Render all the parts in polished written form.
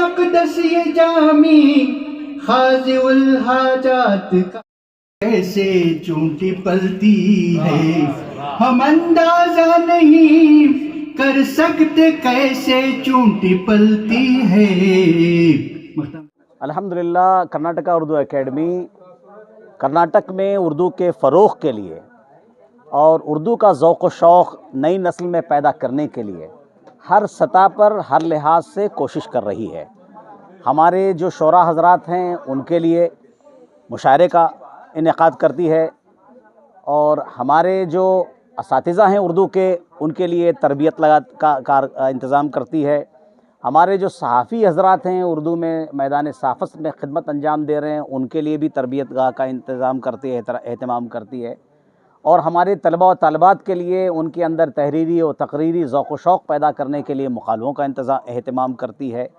अक़दस ये जामी खाज़िउल हाजात का कैसे चूंटी पलती है, हम अंदाजा नहीं कर सकते कैसे चूंटी पलती है। अल्हम्दुलिल्लाह कर्नाटका उर्दू एकेडमी कर्नाटक में उर्दू के फ़रोग़ के लिए और उर्दू का ज़ौक़ व शौक़ नई नस्ल में पैदा करने के लिए हर सतह पर हर लिहाज से कोशिश कर रही है। हमारे जो शोरा हज़रात हैं उनके लिए मुशायरे का इनेकाद करती है और हमारे जो असातिज़ा हैं उर्दू के उनके लिए तरबियत का इंतज़ाम करती है। हमारे जो सहाफ़ी हज़रात हैं उर्दू में मैदान सहाफ़त में ख़िदमत अंजाम दे रहे हैं उनके लिए भी तरबियत का इंतज़ाम करती है, एहतमाम करती है। और हमारे तलबा और तालिबात के लिए उनके अंदर तहरीरी और तकरीरी ज़ौक़ व शौक़ पैदा करने के लिए मुकालमों का एहतमाम करती है।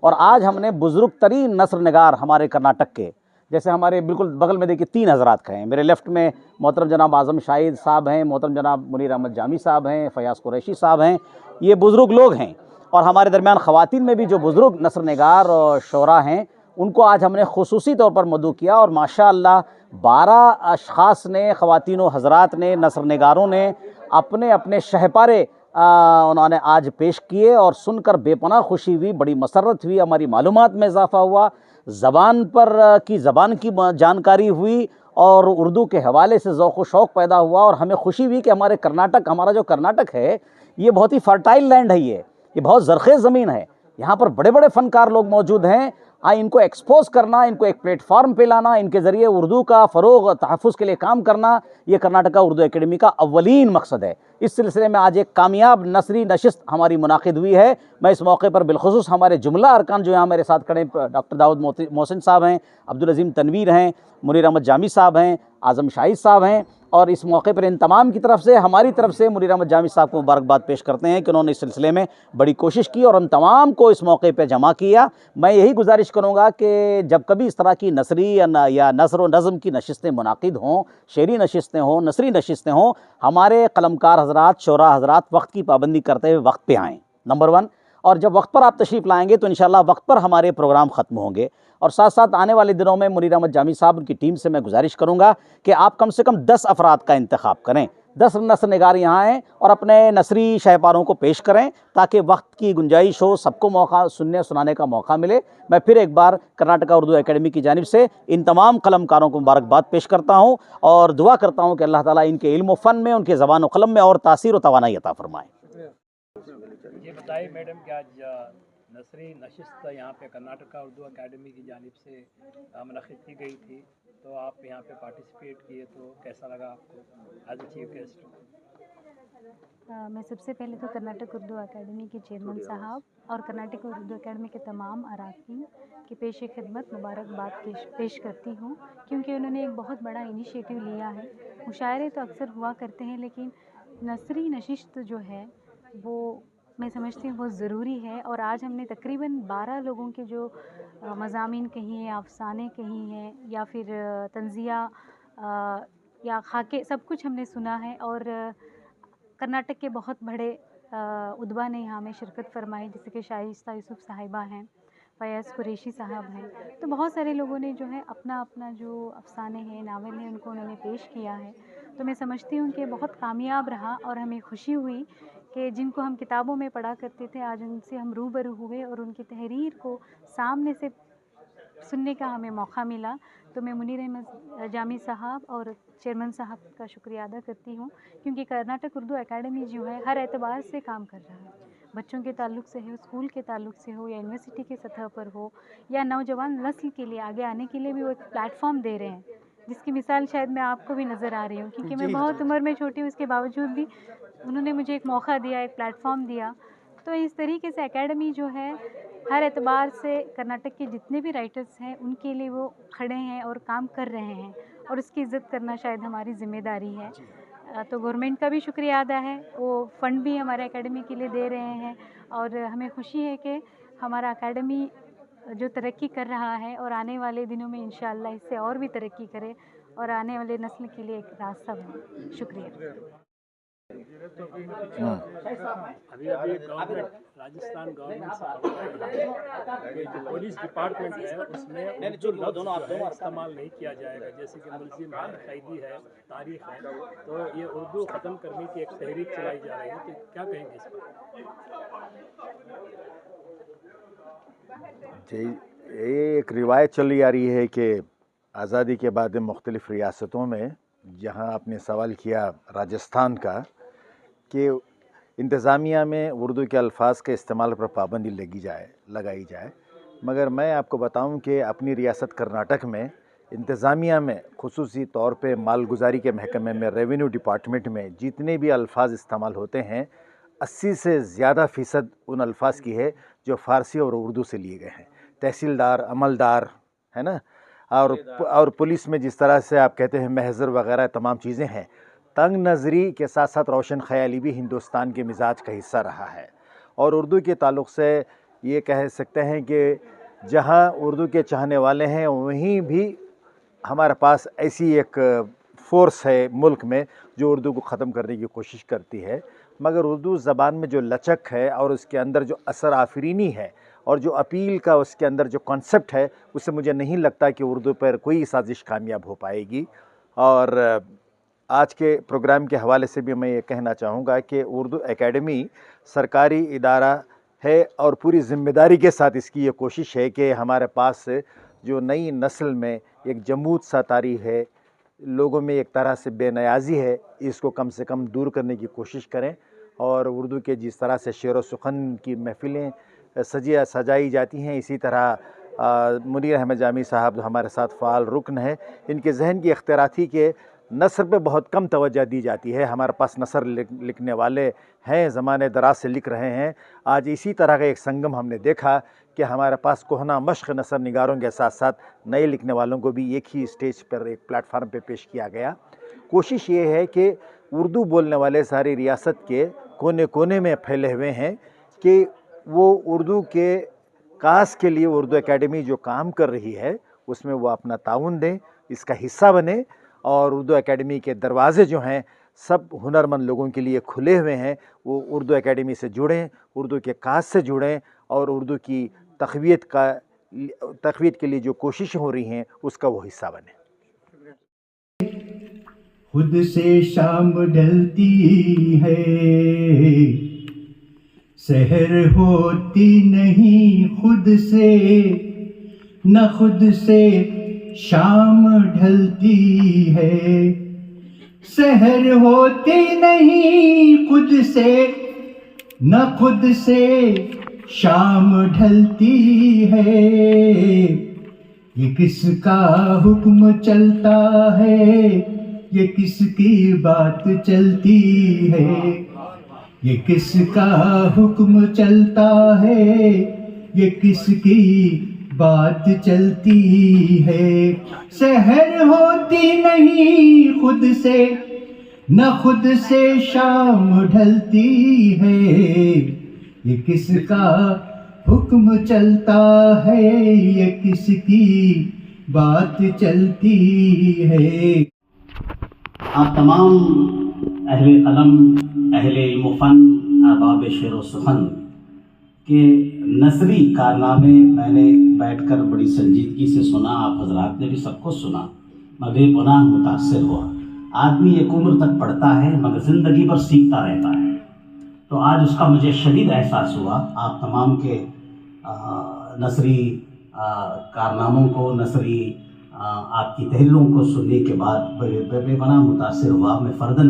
और आज हमने बुज़ुर्ग तरीन नस्र निगार हमारे कर्नाटक के, जैसे हमारे बिल्कुल बगल में देखिए 3 हज़रात हैं। मेरे लेफ़्ट में मोहतरम जनाब आज़म शाहिद साहब हैं, मोहतरम जनाब मुनीर अहमद जामी साहब हैं, फ़याज़ कुरैशी साहब हैं। ये बुज़ुर्ग लोग हैं। और हमारे दरमियान ख़वातीन में भी जो बुज़ुर्ग नस्र निगार और शोरा हैं उनको आज हमने ख़ुसूसी तौर पर मदऊ किया और माशाअल्लाह 12 अशख़ास ने, ख़वातीन व हज़रात ने, नस्र निगारों ने अपने अपने शहपारे उन्होंने आज पेश किए और सुनकर बेपनाह खुशी हुई, बड़ी मसरत हुई, हमारी मालूमात में इजाफ़ा हुआ, ज़बान की जानकारी हुई और उर्दू के हवाले से ज़ौक़ व शौक़ पैदा हुआ। और हमें खुशी हुई कि हमारा जो कर्नाटक है ये बहुत ही फर्टाइल लैंड है, ये बहुत ज़रख़ेज़ ज़मीन है। यहाँ पर बड़े बड़े फ़नकार लोग मौजूद हैं। इनको एक्सपोज़ करना, इनको एक प्लेटफार्म पे लाना, इनके ज़रिए उर्दू का फ़रोग़ तहफ़्फ़ुज़ के लिए काम करना, ये कर्नाटका उर्दू एकेडमी का अव्वलीन मकसद है। इस सिलसिले में आज एक कामयाब नसरी नशिस्त हमारी मुनाक़िद हुई है। मैं इस मौके पर बिलख़ुसूस हमारे जुमला अरकान जो यहाँ मेरे साथ खड़े डॉक्टर दाऊद मोहसिन साहब हैं, अब्दुल अज़ीम तनवीर हैं, मुनीर अहमद जामी साहब हैं, आज़म शाहिद साहब हैं और इस मौके पर इन तमाम की तरफ से हमारी तरफ से मुनीर अहमद जामी साहब को मुबारकबाद पेश करते हैं कि उन्होंने इस सिलसिले में बड़ी कोशिश की और उन तमाम को इस मौके पर जमा किया। मैं यही गुजारिश करूँगा कि जब कभी इस तरह की नसरी या नसर व नज़म की नशिस्तें मुनाक़िद हों, शेरी नशिस्तें हों, नसरी नशिस्तें हों, हमारे कलमकार हज़रात, शोरा हज़रात वक्त की पाबंदी करते हुए वक्त पे आएँ, नंबर 1। और जब वक्त पर आप तशरीफ़ लाएंगे तो इंशाअल्लाह वक्त पर हमारे प्रोग्राम ख़त्म होंगे। और साथ साथ आने वाले दिनों में मुनीर अहमद जामी साहब उनकी टीम से मैं गुजारिश करूँगा कि आप कम से कम 10 अफराद का इंतखाब करें, 10 नस्र निगार यहाँ आएँ और अपने नसरी शहपारों को पेश करें ताकि वक्त की गुंजाइश हो, सबको मौका सुनने सुनाने का मौका मिले। मैं फिर एक बार कर्नाटका उर्दू एकेडमी की जानिब से इन तमाम कलमकारों को मुबारकबाद पेश करता हूँ और दुआ करता हूँ कि अल्लाह ताला इनके इल्म व फ़न में, उनके ज़बान व क़लम में और तासीर व तवानाई अता फ़रमाए। ये बताइए मैडम कि आज नसरी नशिस्त यहाँ पे कर्नाटका उर्दू एकेडमी की जानिब से मुनक़्क़िद की गई थी, तो आप यहाँ पे पार्टिसिपेट किए, तो कैसा लगा आपको एज ए चीफ गेस्ट? मैं सबसे पहले तो कर्नाटक उर्दू एकेडमी के चेयरमैन साहब और कर्नाटक उर्दू एकेडमी के तमाम अरकान की पेश खिदमत मुबारकबाद पेश करती हूँ, क्योंकि उन्होंने एक बहुत बड़ा इनिशिएटिव लिया है। मुशायरे तो अक्सर हुआ करते हैं लेकिन नसरी नशिस्त जो है वो मैं समझती हूँ बहुत ज़रूरी है। और आज हमने तकरीबन 12 लोगों के जो मज़ामीन कहीं हैं, अफ़साने कहीं हैं या फिर तंज़िया या खाके, सब कुछ हमने सुना है। और कर्नाटक के बहुत बड़े उदबा ने यहाँ में शिरकत फरमाई, जैसे कि शाइस्ता यूसुफ साहिबा हैं, फ़याज़ कुरैशी साहब हैं। तो बहुत सारे लोगों ने जो है अपना अपना जो अफ़साने हैं, नावल हैं, उनको उन्होंने पेश किया है। तो मैं समझती हूँ कि बहुत कामयाब रहा और हमें खुशी हुई कि जिनको हम किताबों में पढ़ा करते थे आज उनसे हम रूबरू हुए और उनकी तहरीर को सामने से सुनने का हमें मौका मिला। तो मैं मुनीर अहमद जामी साहब और चेयरमैन साहब का शुक्रिया अदा करती हूँ, क्योंकि कर्नाटक उर्दू एकेडमी जो है हर एतबार से काम कर रहा है। बच्चों के ताल्लुक़ से हो, स्कूल के ताल्लुक़ से हो, या यूनिवर्सिटी के सतह पर हो, या नौजवान नस्ल के लिए आगे आने के लिए भी वो एक प्लेटफॉर्म दे रहे हैं, जिसकी मिसाल शायद मैं आपको भी नज़र आ रही हूँ, क्योंकि मैं बहुत उम्र में छोटी हूँ, इसके बावजूद भी उन्होंने मुझे एक मौका दिया, एक प्लेटफॉर्म दिया। तो इस तरीके से एकेडमी जो है हर एतबार से कर्नाटक के जितने भी राइटर्स हैं उनके लिए वो खड़े हैं और काम कर रहे हैं, और उसकी इज़्ज़त करना शायद हमारी ज़िम्मेदारी है। तो गवर्नमेंट का भी शुक्रिया अदा है, वो फ़ंड भी हमारे एकेडमी के लिए दे रहे हैं और हमें खुशी है कि हमारा एकेडमी जो तरक्की कर रहा है और आने वाले दिनों में इंशाअल्लाह इससे और भी तरक्की करे और आने वाले नस्ल के लिए एक रास्ता बने। शुक्रिया। अभी अभी गवर्नमेंट राजस्थान गवर्नमेंट से खबर आई है कि जो पुलिस डिपार्टमेंट है उसमें उर्दू लफ्ज़ जो है इस्तेमाल नहीं किया जाएगा, जैसे कि मुलजिम है, कैदी है, तारीख है, तो ये उर्दू ख़त्म करने की एक तहरीक चलाई जा रही है, तो क्या कहेंगे इस पर? जी, ये एक रिवायत चली आ रही है कि आज़ादी के बाद मुख्तलिफ़ रियासतों में, जहाँ आपने सवाल किया राजस्थान का, कि इंतज़ामिया में उर्दू के अल्फाज के इस्तेमाल पर पाबंदी लगाई जाए, मगर मैं आपको बताऊं कि अपनी रियासत कर्नाटक में इंतज़ामिया में खुसूसी तौर पे मालगुजारी के महकमे में, रेवेन्यू डिपार्टमेंट में जितने भी अल्फाज इस्तेमाल होते हैं 80 से ज़्यादा फ़ीसद उन अल्फाज की है जो फ़ारसी और उर्दू से लिए गए हैं। तहसीलदार, अमलदार, है ना, और पुलिस में जिस तरह से आप कहते हैं महज़र वगैरह तमाम चीज़ें हैं, तंग नज़री के साथ साथ रोशन ख़याली भी हिंदुस्तान के मिजाज का हिस्सा रहा है। और उर्दू के ताल्लुक़ से ये कह सकते हैं कि जहाँ उर्दू के चाहने वाले हैं वहीं भी हमारे पास ऐसी एक फ़ोर्स है मुल्क में जो उर्दू को ख़त्म करने की कोशिश करती है, मगर उर्दू ज़बान में जो लचक है और उसके अंदर जो असर आफरीनी है और जो अपील का उसके अंदर जो कॉन्सेप्ट है, उससे मुझे नहीं लगता कि उर्दू पर कोई साजिश कामयाब हो पाएगी। और आज के प्रोग्राम के हवाले से भी मैं ये कहना चाहूँगा कि उर्दू एकेडमी सरकारी इदारा है और पूरी ज़िम्मेदारी के साथ इसकी ये कोशिश है कि हमारे पास जो नई नस्ल में एक जमूद सा तारी है, लोगों में एक तरह से बेनियाज़ी है, इसको कम से कम दूर करने की कोशिश करें। और उर्दू के जिस तरह से शेर व सुखन की महफ़िलें सजाई जाती हैं, इसी तरह मुनीर अहमद जामी साहब हमारे साथ फ़ाल रुकन है, इनके जहन की इख्तियाराती के नसर पे बहुत कम तवज्जो दी जाती है। हमारे पास नसर लिखने वाले हैं, ज़माने दराज से लिख रहे हैं। आज इसी तरह का एक संगम हमने देखा कि हमारे पास कोहना मश्क नसर निगारों के साथ साथ नए लिखने वालों को भी एक ही स्टेज पर, एक प्लेटफार्म पे पेश किया गया। कोशिश ये है कि उर्दू बोलने वाले सारी रियासत के कोने कोने में फैले हुए हैं कि वो उर्दू के कास के लिए उर्दू एकेडमी जो काम कर रही है उसमें वो अपना ताउन दें, इसका हिस्सा बने। और उर्दू एकेडमी के दरवाज़े जो हैं सब हुनरमंद लोगों के लिए खुले हुए हैं, वो उर्दू एकेडमी से जुड़ें, उर्दू के कास से जुड़ें और उर्दू की तक़वीयत के लिए जो कोशिशें हो रही हैं उसका वो हिस्सा बने। खुद से शाम ढलती है, सहर होती नहीं खुद से, न खुद से शाम ढलती है। सहर होती नहीं खुद से, न खुद से शाम ढलती है। ये किसका हुक्म चलता है, ये किसकी बात चलती है। ये किसका हुक्म चलता है, ये किसकी बात चलती है। सहर होती नहीं खुद से, न खुद से शाम ढलती है। ये किसका हुक्म चलता है, ये किसकी बात चलती है। आप तमाम अहले कलम, अहले इल्म फ़न, अहबाब शेर व सुखन के नसरी कारनामे मैंने बैठकर बड़ी संजीदगी से सुना। आप हजरात ने भी सबको सुना। मैं बेपनाह मुतासिर हुआ। आदमी एक उम्र तक पढ़ता है मगर ज़िंदगी भर सीखता रहता है, तो आज उसका मुझे शदीद एहसास हुआ। आप तमाम के नसरी कारनामों को, नसरी आपकी तहरीरों को सुनने के बाद बेपनाह मुतासिर हुआ। मैं फ़र्दन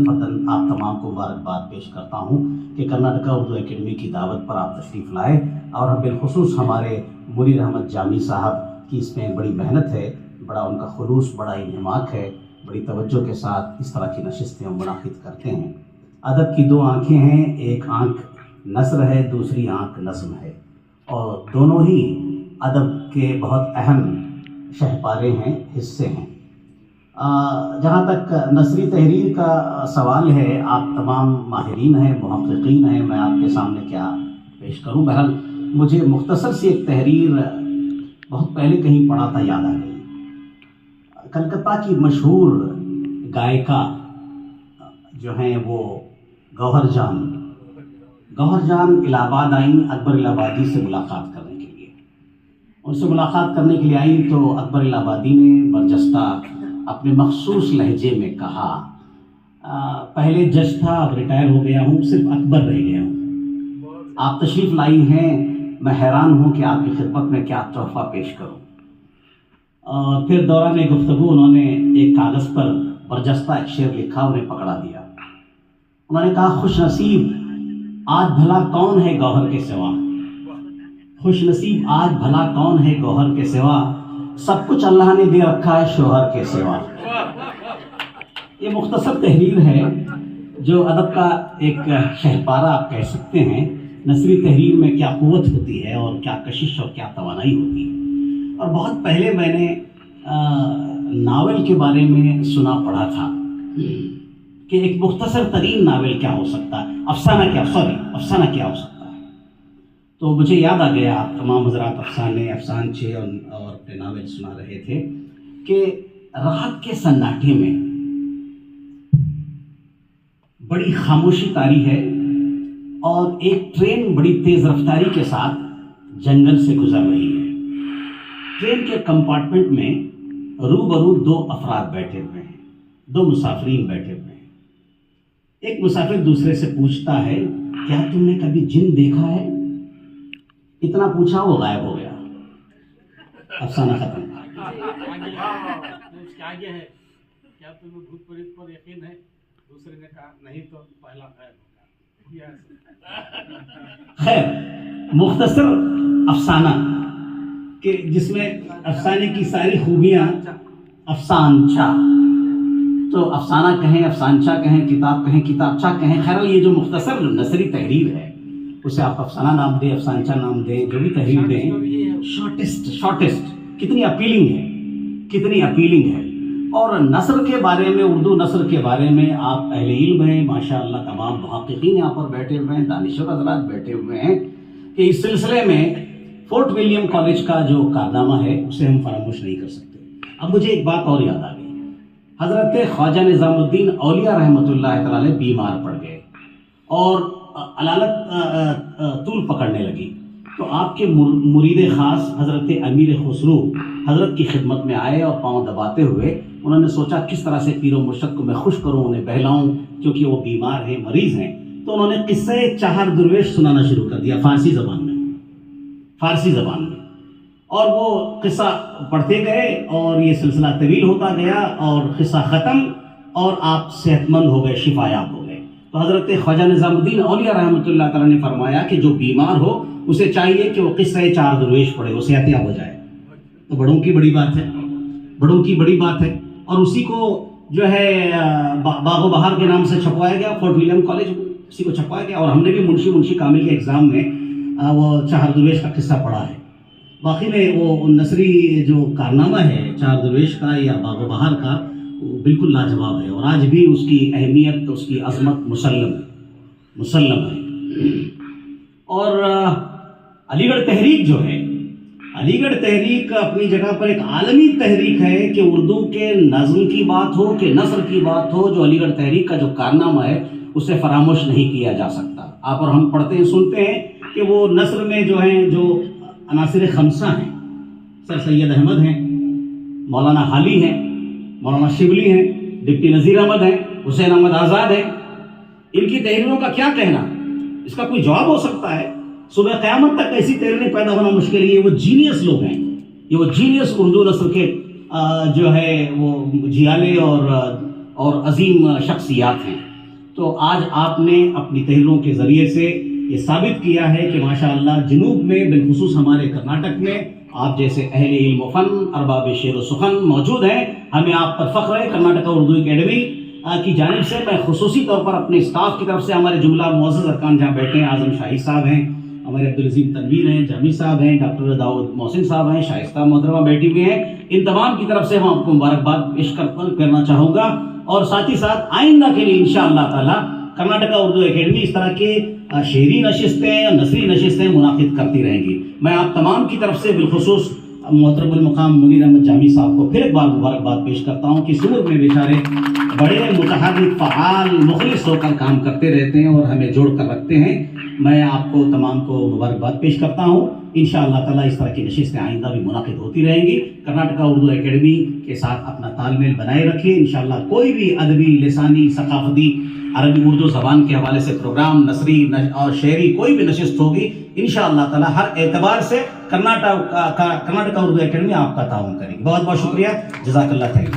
आप तमाम को मुबारकबाद पेश करता हूँ कि कर्नाटका उर्दू एकेडमी की दावत पर आप तशरीफ़ लाए और बिलखुसूस हमारे मुनीर अहमद जामी साहब की इसमें बड़ी मेहनत है, बड़ा उनका खुलूस, बड़ा इन्हिमाक है, बड़ी तवज्जो के साथ इस तरह की नशिस्तें मुनाकिद करते हैं। अदब की दो आँखें हैं, एक आँख नस्र है, दूसरी आँख नज़्म है, और दोनों ही अदब के बहुत अहम शहपारे हैं, हिस्से हैं। जहाँ तक नसरी तहरीर का सवाल है, आप तमाम माहिरीन हैं, मुहक़्क़ीक़ीन हैं, मैं आपके सामने क्या पेश करूँ। बहरहाल मुझे मुख्तसर सी एक तहरीर बहुत पहले कहीं पढ़ा था, याद आ गई। कलकत्ता की मशहूर गायिका जो हैं वो गौहर जान इलाहाबाद आई अकबर इलाहाबादी से मुलाकात करने के लिए। उनसे मुलाकात करने के लिए आई तो अकबर इलाहाबादी ने बरजस्ता अपने मखसूस लहजे में कहा, पहले जज था, अब रिटायर हो गया हूँ, सिर्फ अकबर रह गया हूँ। आप तशरीफ़ लाई हैं, मैं हैरान हूँ कि आपकी खिदमत में क्या तोहफ़ा पेश करूँ। फिर दौरान गुफ्तगू उन्होंने एक कागज़ पर बरजस्ता एक शेर लिखा, उन्हें पकड़ा दिया। उन्होंने कहा, खुश नसीब आज भला कौन है गौहर के सिवा, खुश नसीब आज भला कौन है गौहर के सिवा, सब कुछ अल्लाह ने दे रखा है शोहर के सिवा। ये मुख्तसर तहरीर है जो अदब का एक शहपारा आप कह सकते हैं। नसरी तहरीर में क्या क़ुव्वत होती है और क्या कशिश और क्या तवानाई होती है। और बहुत पहले मैंने नावल के बारे में सुना पढ़ा था कि एक मुख्तसर तरीन नावल क्या हो सकता है, अफसाना क्या हो सकता है। तो मुझे याद आ गया, आप तमाम हज़रात अफसानचे और अपने नावल सुना रहे थे कि रात के सन्नाटे में बड़ी खामोशी तारी है और एक ट्रेन बड़ी तेज़ रफ्तारी के साथ जंगल से गुजर रही है। ट्रेन के कंपार्टमेंट में रूबरू दो अफराद बैठे हुए हैं, दो मुसाफिरीन बैठे हुए हैं। एक मुसाफिर दूसरे से पूछता है, क्या तुमने कभी जिन देखा है? इतना पूछा वो गायब हो गया, अफसाना खत्म। उसके आगे है, क्या तुम्हें भूत प्रेत पर यकीन है? दूसरे ने कहा नहीं, तो पहला गायब हो गया। खैर, मुख्तसर अफसाना कि जिसमें अफसाने की सारी खूबियाँ अफसानचा, तो अफसाना कहें, अफसानचा कहें, किताब कहें, किताबचा कहें, खैर ये जो मुख्तसर नसरी तहरीर है उसे आप अफसाना नाम दें, अफसानचा नाम दें, जो भी तहरीर दें, शॉर्टेस्ट कितनी अपीलिंग है। और नसर के बारे में, उर्दू नसर के बारे में आप अहले इल्म हैं माशाअल्लाह, तमाम मुहक्किकीन यहाँ पर बैठे हुए हैं, दानिश्वर हज़रात बैठे हुए हैं कि इस सिलसिले में फोर्ट विलियम कॉलेज का जो कारनामा है उसे हम फरामोश नहीं कर सकते। अब मुझे एक बात और याद आ गई, हज़रत ख्वाजा निज़ामुद्दीन औलिया रहमतुल्लाह तआला बीमार पड़ गए और अलालत तूल पकड़ने लगी, तो आपके मुरीद ख़ास हज़रत अमीर खुसरू हज़रत की खिदमत में आए और पाँव दबाते हुए उन्होंने सोचा किस तरह से पीर व मुर्शद को मैं खुश करूँ, उन्हें बहलाऊँ, क्योंकि वो बीमार हैं, मरीज़ हैं। तो उन्होंने किस्से चाहर दुर्वेश सुनाना शुरू कर दिया फ़ारसी ज़बान में, और वो किस्सा पढ़ते गए और ये सिलसिला तवील होता गया और किस्सा ख़त्म और आप सेहतमंद हो गए, शिफायाब हो गए। तो हज़रत ख्वाजा निज़ामुद्दीन औलिया रहमतुल्लाह तआला ने फरमाया कि जो बीमार हो उसे चाहिए कि वो किस्से चाहर दुर्वेश पढ़े, वो सेहतयाब हो जाए। तो बड़ों की बड़ी बात है। और उसी को जो है बागो बहार के नाम से छपवाया गया, फोर्ट विलियम कॉलेज में उसी को छपवाया गया। और हमने भी मुंशी कामिल के एग्ज़ाम में वो चाहर दुर्वेश का किस्सा पढ़ा है। बाकी में वो नसरी जो कारनामा है चाहर दुर्वेश का या बागो बहार का, वो बिल्कुल लाजवाब है और आज भी उसकी अहमियत, उसकी अज़मत मुसल्लम है। और अलीगढ़ तहरीक जो है, अलीगढ़ तहरीक अपनी जगह पर एक आलमी तहरीक है कि उर्दू के नज़्म की बात हो कि नसर की बात हो, जो अलीगढ़ तहरीक का जो कारनामा है उसे फरामोश नहीं किया जा सकता। आप और हम पढ़ते हैं, सुनते हैं कि वो नसर में जो हैं, जो अनासिर खमसा हैं, सर सैयद अहमद हैं, मौलाना हाली हैं, मौलाना शिबली हैं, डिप्टी नज़ीर अहमद हैं, हुसैन अहमद आज़ाद हैं, इनकी तहरीरों का क्या कहना, इसका कोई जवाब हो सकता है? सुबह क़यामत तक ऐसी तहरीरें पैदा होना मुश्किल है। ये वो जीनियस लोग हैं, ये वो जीनियस उर्दू नस्ल के जो है वो जियाले और अजीम शख्सियात हैं। तो आज आपने अपनी तहरीरों के ज़रिए से ये साबित किया है कि माशाअल्लाह जुनूब में, बिलखुसूस हमारे कर्नाटक में, आप जैसे अहले इल्म व फ़न, अरबाब शेर व सुखन मौजूद हैं। हमें आप पर फ़ख्र है। कर्नाटक उर्दू अकेडमी की जानिब से मैं खुसूसी तौर पर अपने स्टाफ की तरफ से, हमारे जुमला मुअज़्ज़ज़ अरकान जहाँ बैठे हैं, आज़म शाही साहब हैं, हमारे अब्दुल अज़ीम तनवीर हैं, जामी साहब हैं, डॉक्टर दाऊद मोहसिन साहब हैं, शाइस्ता मोहतरमा बैठी हुई हैं, इन तमाम की तरफ से मैं आपको मुबारकबाद पेश करना चाहूँगा। और साथ ही साथ आइंदा के लिए इंशाअल्लाह ताला कर्नाटका उर्दू अकेडमी इस तरह के शेरी नशिस्तें, नसरी नशिस्तें मुनाकिद करती रहेंगी। मैं आप तमाम की तरफ से बिलखुसूस मोहतरम मुकाम मुनीर अहमद जामी साहब को फिर एक बार मुबारकबाद पेश करता हूँ कि सूर में बेचारे बड़े मुतहर्रिक फ़आल मुखलिस होकर काम करते रहते हैं और हमें जोड़ कर रखते हैं। मैं आपको तमाम को मुबारकबाद पेश करता हूँ। इंशाअल्लाह ताला इस तरह की नशिस्तें आइंदा भी मुनाकिद होती रहेंगी। कर्नाटका उर्दू एकेडमी के साथ अपना तालमेल बनाए रखिए। इंशाअल्लाह कोई भी अदबी, लिसानी, सकाफती, अरबी उर्दू ज़बान के हवाले से प्रोग्राम, नसरी और शेरी कोई भी नशिस्त होगी, इंशाअल्लाह ताला हर एतबार से कर्नाटका उर्दू एकेडमी आपका ताउन करेगी। बहुत बहुत शुक्रिया, जज़ाकल्लाह खैर।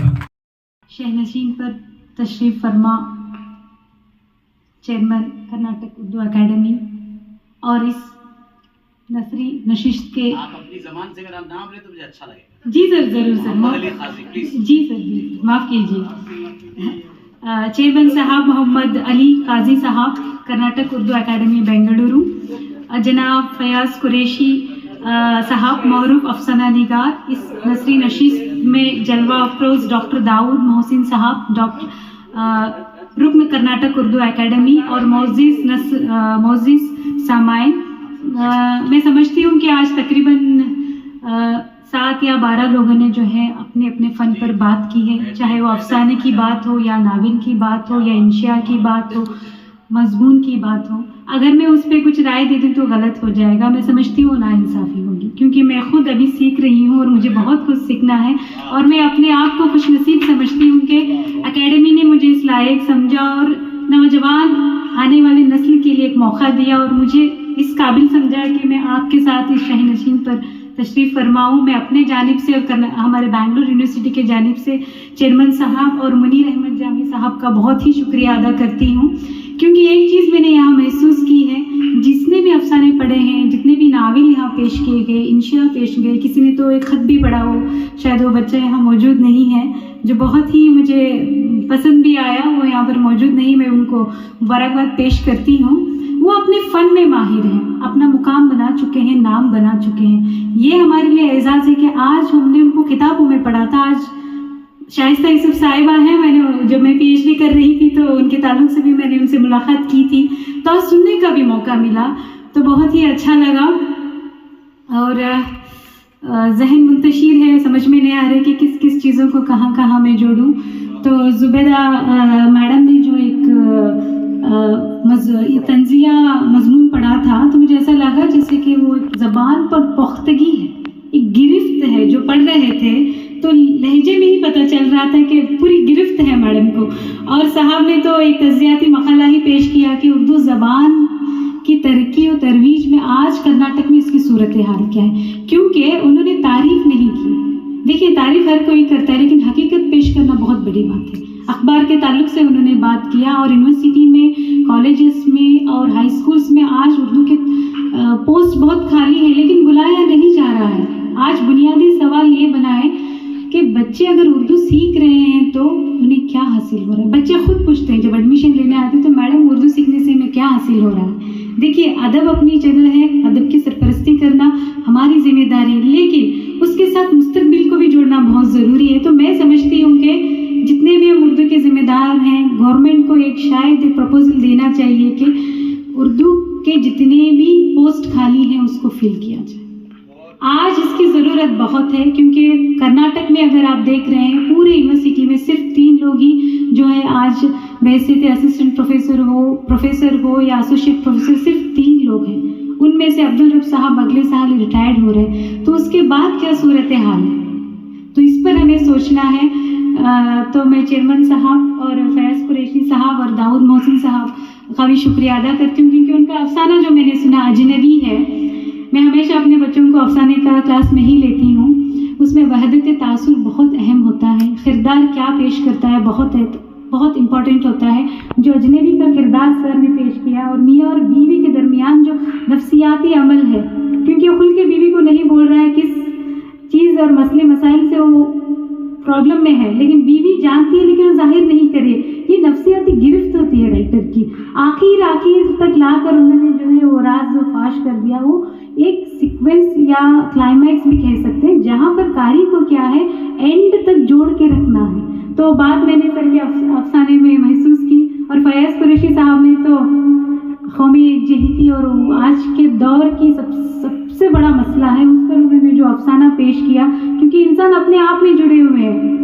शहनशीन पर तशरीफ़ फरमा चेयरमैन कर्नाटक उर्दू एकेडमी और इस नसरी नशिस्त के आप अपनी ज़बान से मेरा नाम ले तो मुझे अच्छा लगेगा। जी सर, ज़रूर सर। मोहम्मद अली काजी, प्लीज़। जी सर, जी माफ़ कीजिए। चेयरमैन साहब मोहम्मद अली काजी साहब, कर्नाटक उर्दू एकेडमी बेंगलुरु। जनाब फयाज़ कुरैशी साहब, मौरूफ अफसाना निगार। इस नसरी नशिस्त में जलवा अफरोज़ डॉक्टर दाऊद मोहसिन साहब, रुकन कर्नाटक उर्दू एकेडमी और मोज़िज़ सामाइन। मैं समझती हूँ कि आज तकरीबन 7 या 12 लोगों ने जो है अपने अपने फ़न पर बात की है, चाहे वो अफसाने की बात हो या नाविल की बात हो या इंशिया की बात हो, मजमून की बात हो। अगर मैं उस पर कुछ राय दे दूँ तो गलत हो जाएगा। मैं समझती हूँ नाइंसाफ़ी होगी, क्योंकि मैं खुद अभी सीख रही हूँ और मुझे बहुत कुछ सीखना है और मैं अपने आप को खुशनसीब समझती हूँ कि एकेडमी ने मुझे इस लायक समझा और नौजवान आने वाली नस्ल के लिए एक मौका दिया और मुझे इस काबिल समझा कि मैं आपके साथ इस शहनशीन पर तशरीफ़ फरमाऊँ। मैं अपने जानिब से और हमारे बेंगलुरु यूनिवर्सिटी के जानिब से चेयरमैन साहब और मुनीर अहमद जामी साहब का बहुत ही शुक्रिया अदा करती हूँ, क्योंकि एक चीज़ मैंने यहाँ महसूस की है, जितने भी अफसाने पढ़े हैं, जितने भी नाविल यहाँ पेश किए गए, इंशिया पेश गए, किसी ने तो एक ख़त भी पढ़ा हो, शायद वो बच्चा यहाँ मौजूद नहीं है, जो बहुत ही मुझे पसंद भी आया, वो यहाँ पर मौजूद नहीं, मैं उनको मुबारकबाद पेश करती हूँ। वो अपने फ़न में माहिर हैं, अपना मुकाम बना चुके हैं, नाम बना चुके हैं। ये हमारे लिए एजाज़ है कि आज हमने उनको किताबों में पढ़ा था। आज शाइस्ता यूसुफ साहिबा हैं, मैंने जब मैं PhD कर रही थी तो उनके ताल्लुक़ से भी मैंने उनसे मुलाकात की थी, तो आज सुनने का भी मौका मिला, तो बहुत ही अच्छा लगा। और जहन मुंतशिर है, समझ में नहीं आ रहा कि किस किस चीज़ों को कहाँ कहाँ मैं जोड़ूँ। तो जुबैदा मैडम ने जो एक तंजिया मजमून पढ़ा था, तो मुझे ऐसा लगा जैसे कि वो ज़बान पर पुख्तगी है, एक गिरफ्त है। जो पढ़ रहे थे तो लहजे में ही पता चल रहा था कि पूरी गिरफ्त है मैडम को। और साहब ने तो एक तज़ियाती मक़ाला ही पेश किया कि उर्दू ज़बान की तरक्की और तरवीज में आज कर्नाटक में इसकी सूरत हाल क्या है, क्योंकि उन्होंने तारीफ़ नहीं की। देखिए, तारीफ़ हर कोई करता है, लेकिन हकीकत पेश करना बहुत बड़ी बात है। अखबार के ताल्लुक़ से उन्होंने बात किया और यूनिवर्सिटी में, कॉलेजेस में और हाई स्कूल्स में आज उर्दू के पोस्ट बहुत खाली है, लेकिन बुलाया नहीं जा रहा है। आज बुनियादी सवाल ये बना है कि बच्चे अगर उर्दू सीख रहे हैं तो उन्हें क्या हासिल हो रहा है। बच्चे खुद पूछते हैं जब एडमिशन लेने आते हैं, तो मैडम उर्दू सीखने से हमें क्या हासिल हो रहा है। देखिए, अदब अपनी जगह है, अदब की सरपरस्ती करना हमारी जिम्मेदारी है, लेकिन उसके साथ मुस्तकबिल को भी जोड़ना बहुत ज़रूरी है। तो मैं समझती हूँ कि जितने भी हम उर्दू के ज़िम्मेदार हैं, गवर्नमेंट को एक शायद एक प्रपोजल देना चाहिए कि उर्दू के जितने भी पोस्ट खाली हैं उसको फिल किया जाए। आज इसकी ज़रूरत बहुत है, क्योंकि कर्नाटक में अगर आप देख रहे हैं पूरे यूनिवर्सिटी में सिर्फ 3 लोग ही जो है आज बहैसियत असिस्टेंट प्रोफेसर हो या एसोसिएट प्रोफेसर, सिर्फ 3 लोग हैं। उनमें से अब्दुल रब साहब अगले साल रिटायर्ड हो रहे हैं, तो उसके बाद क्या सूरत हाल है, तो इस पर हमें सोचना है। तो मैं चेयरमैन साहब और फयाज़ कुरैशी साहब और दाऊद मोहसिन साहब का भी शुक्रिया अदा करती हूँ, क्योंकि उनका अफसाना जो मैंने सुना अजनबी है। मैं हमेशा अपने बच्चों को अफसाने का क्लास में ही लेती हूँ, उसमें वहदत तासुर बहुत अहम होता है। किरदार क्या पेश करता है बहुत इम्पॉर्टेंट होता है। जो अजनबी का किरदार सर ने पेश किया और मियाँ और बीवी के दरमियान जो नफसियाती अमल है, क्योंकि खुल के बीवी को नहीं बोल रहा है किस चीज़ और मसले मसाइल से वो प्रॉब्लम में है, लेकिन बीवी जानती है लेकिन जाहिर नहीं करे। ये नफसियाती गिरफ्त होती है राइटर की। आखिर तक लाकर उन्होंने जो है वो राज जो फाश कर दिया, वो एक सीक्वेंस या क्लाइमैक्स भी कह सकते हैं, जहाँ पर कारी को क्या है एंड तक जोड़ के रखना है। तो बात मैंने सर के अफसाने में महसूस की। और फयाज़ कुरैशी साहब ने तो कौमी एकजहती और आज के दौर की सबसे बड़ा मसला है, उस पर उन्होंने जो अफसाना پیش کیا، کیونکہ انسان اپنے آپ میں جڑے ہوئے ہیں.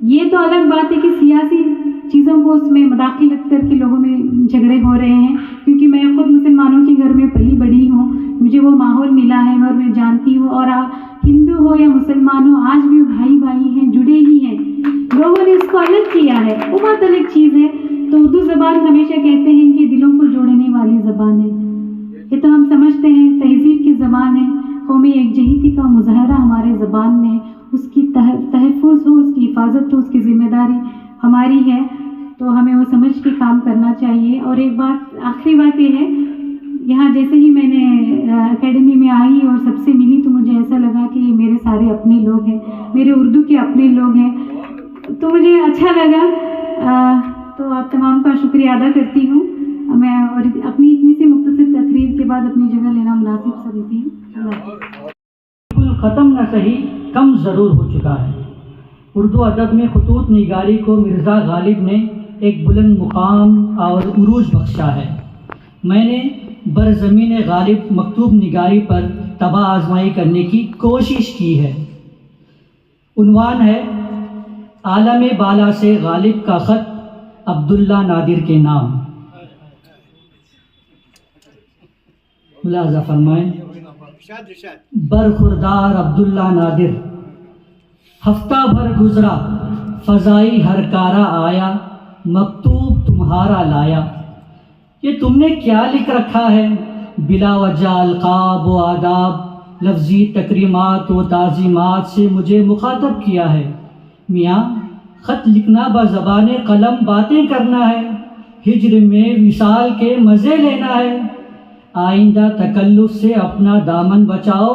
یہ تو الگ بات ہے کہ سیاسی چیزوں کو اس میں مداخلت کر کے لوگوں میں جھگڑے ہو رہے ہیں، کیونکہ میں خود مسلمانوں کے گھر میں پلی بڑھی ہوں، مجھے وہ ماحول ملا ہے اور میں جانتی ہوں. اور ہندو ہو یا مسلمان ہو، آج بھی بھائی بھائی ہیں، جڑے ہی ہیں. لوگوں نے اس کو الگ کیا ہے، وہ بات الگ چیز ہے. تو اردو زبان ہمیشہ کہتے ہیں کہ دلوں کو جوڑنے والی زبان ہے. یہ تو ہم سمجھتے ہیں تہذیب کی زبان ہے، قومی یکجہتی کا مظاہرہ ہمارے زبان میں، اس کی تحفظ ہو، اس کی حفاظت ہو، اس کی ذمہ داری ہماری ہے. تو ہمیں وہ سمجھ کے کام کرنا چاہیے. اور ایک بات، آخری بات یہ ہے، یہاں جیسے ہی میں نے اکیڈمی میں آئی اور سب سے ملی تو مجھے ایسا لگا کہ یہ میرے سارے اپنے لوگ ہیں، میرے اردو کے اپنے لوگ ہیں. تو مجھے اچھا لگا. تو آپ تمام کا شکریہ ادا کرتی ہوں. میں اور اپنی اتنی سی مختصر تقریر کے بعد اپنی جگہ لینا مناسب سمجھتی ہوں. بالکل ختم نہ صحیح، کم ضرور ہو چکا ہے. اردو ادب میں خطوط نگاری کو مرزا غالب نے ایک بلند مقام اور عروج بخشا ہے. میں نے برزمین غالب مکتوب نگاری پر طبع آزمائی کرنے کی کوشش کی ہے. عنوان ہے عالم بالا سے غالب کا خط عبداللہ نادر کے نام. ملاحظہ فرمائیں. برخوردار عبداللہ نادر، ہفتہ بھر گزرا، فضائی ہر کارا آیا، مکتوب تمہارا لایا. یہ تم نے کیا لکھ رکھا ہے؟ بلا وجہ القاب و آداب، لفظی تکریمات و تعظیمات سے مجھے مخاطب کیا ہے. میاں، خط لکھنا بزبان قلم باتیں کرنا ہے، ہجر میں وصال کے مزے لینا ہے. آئندہ تکلف سے اپنا دامن بچاؤ،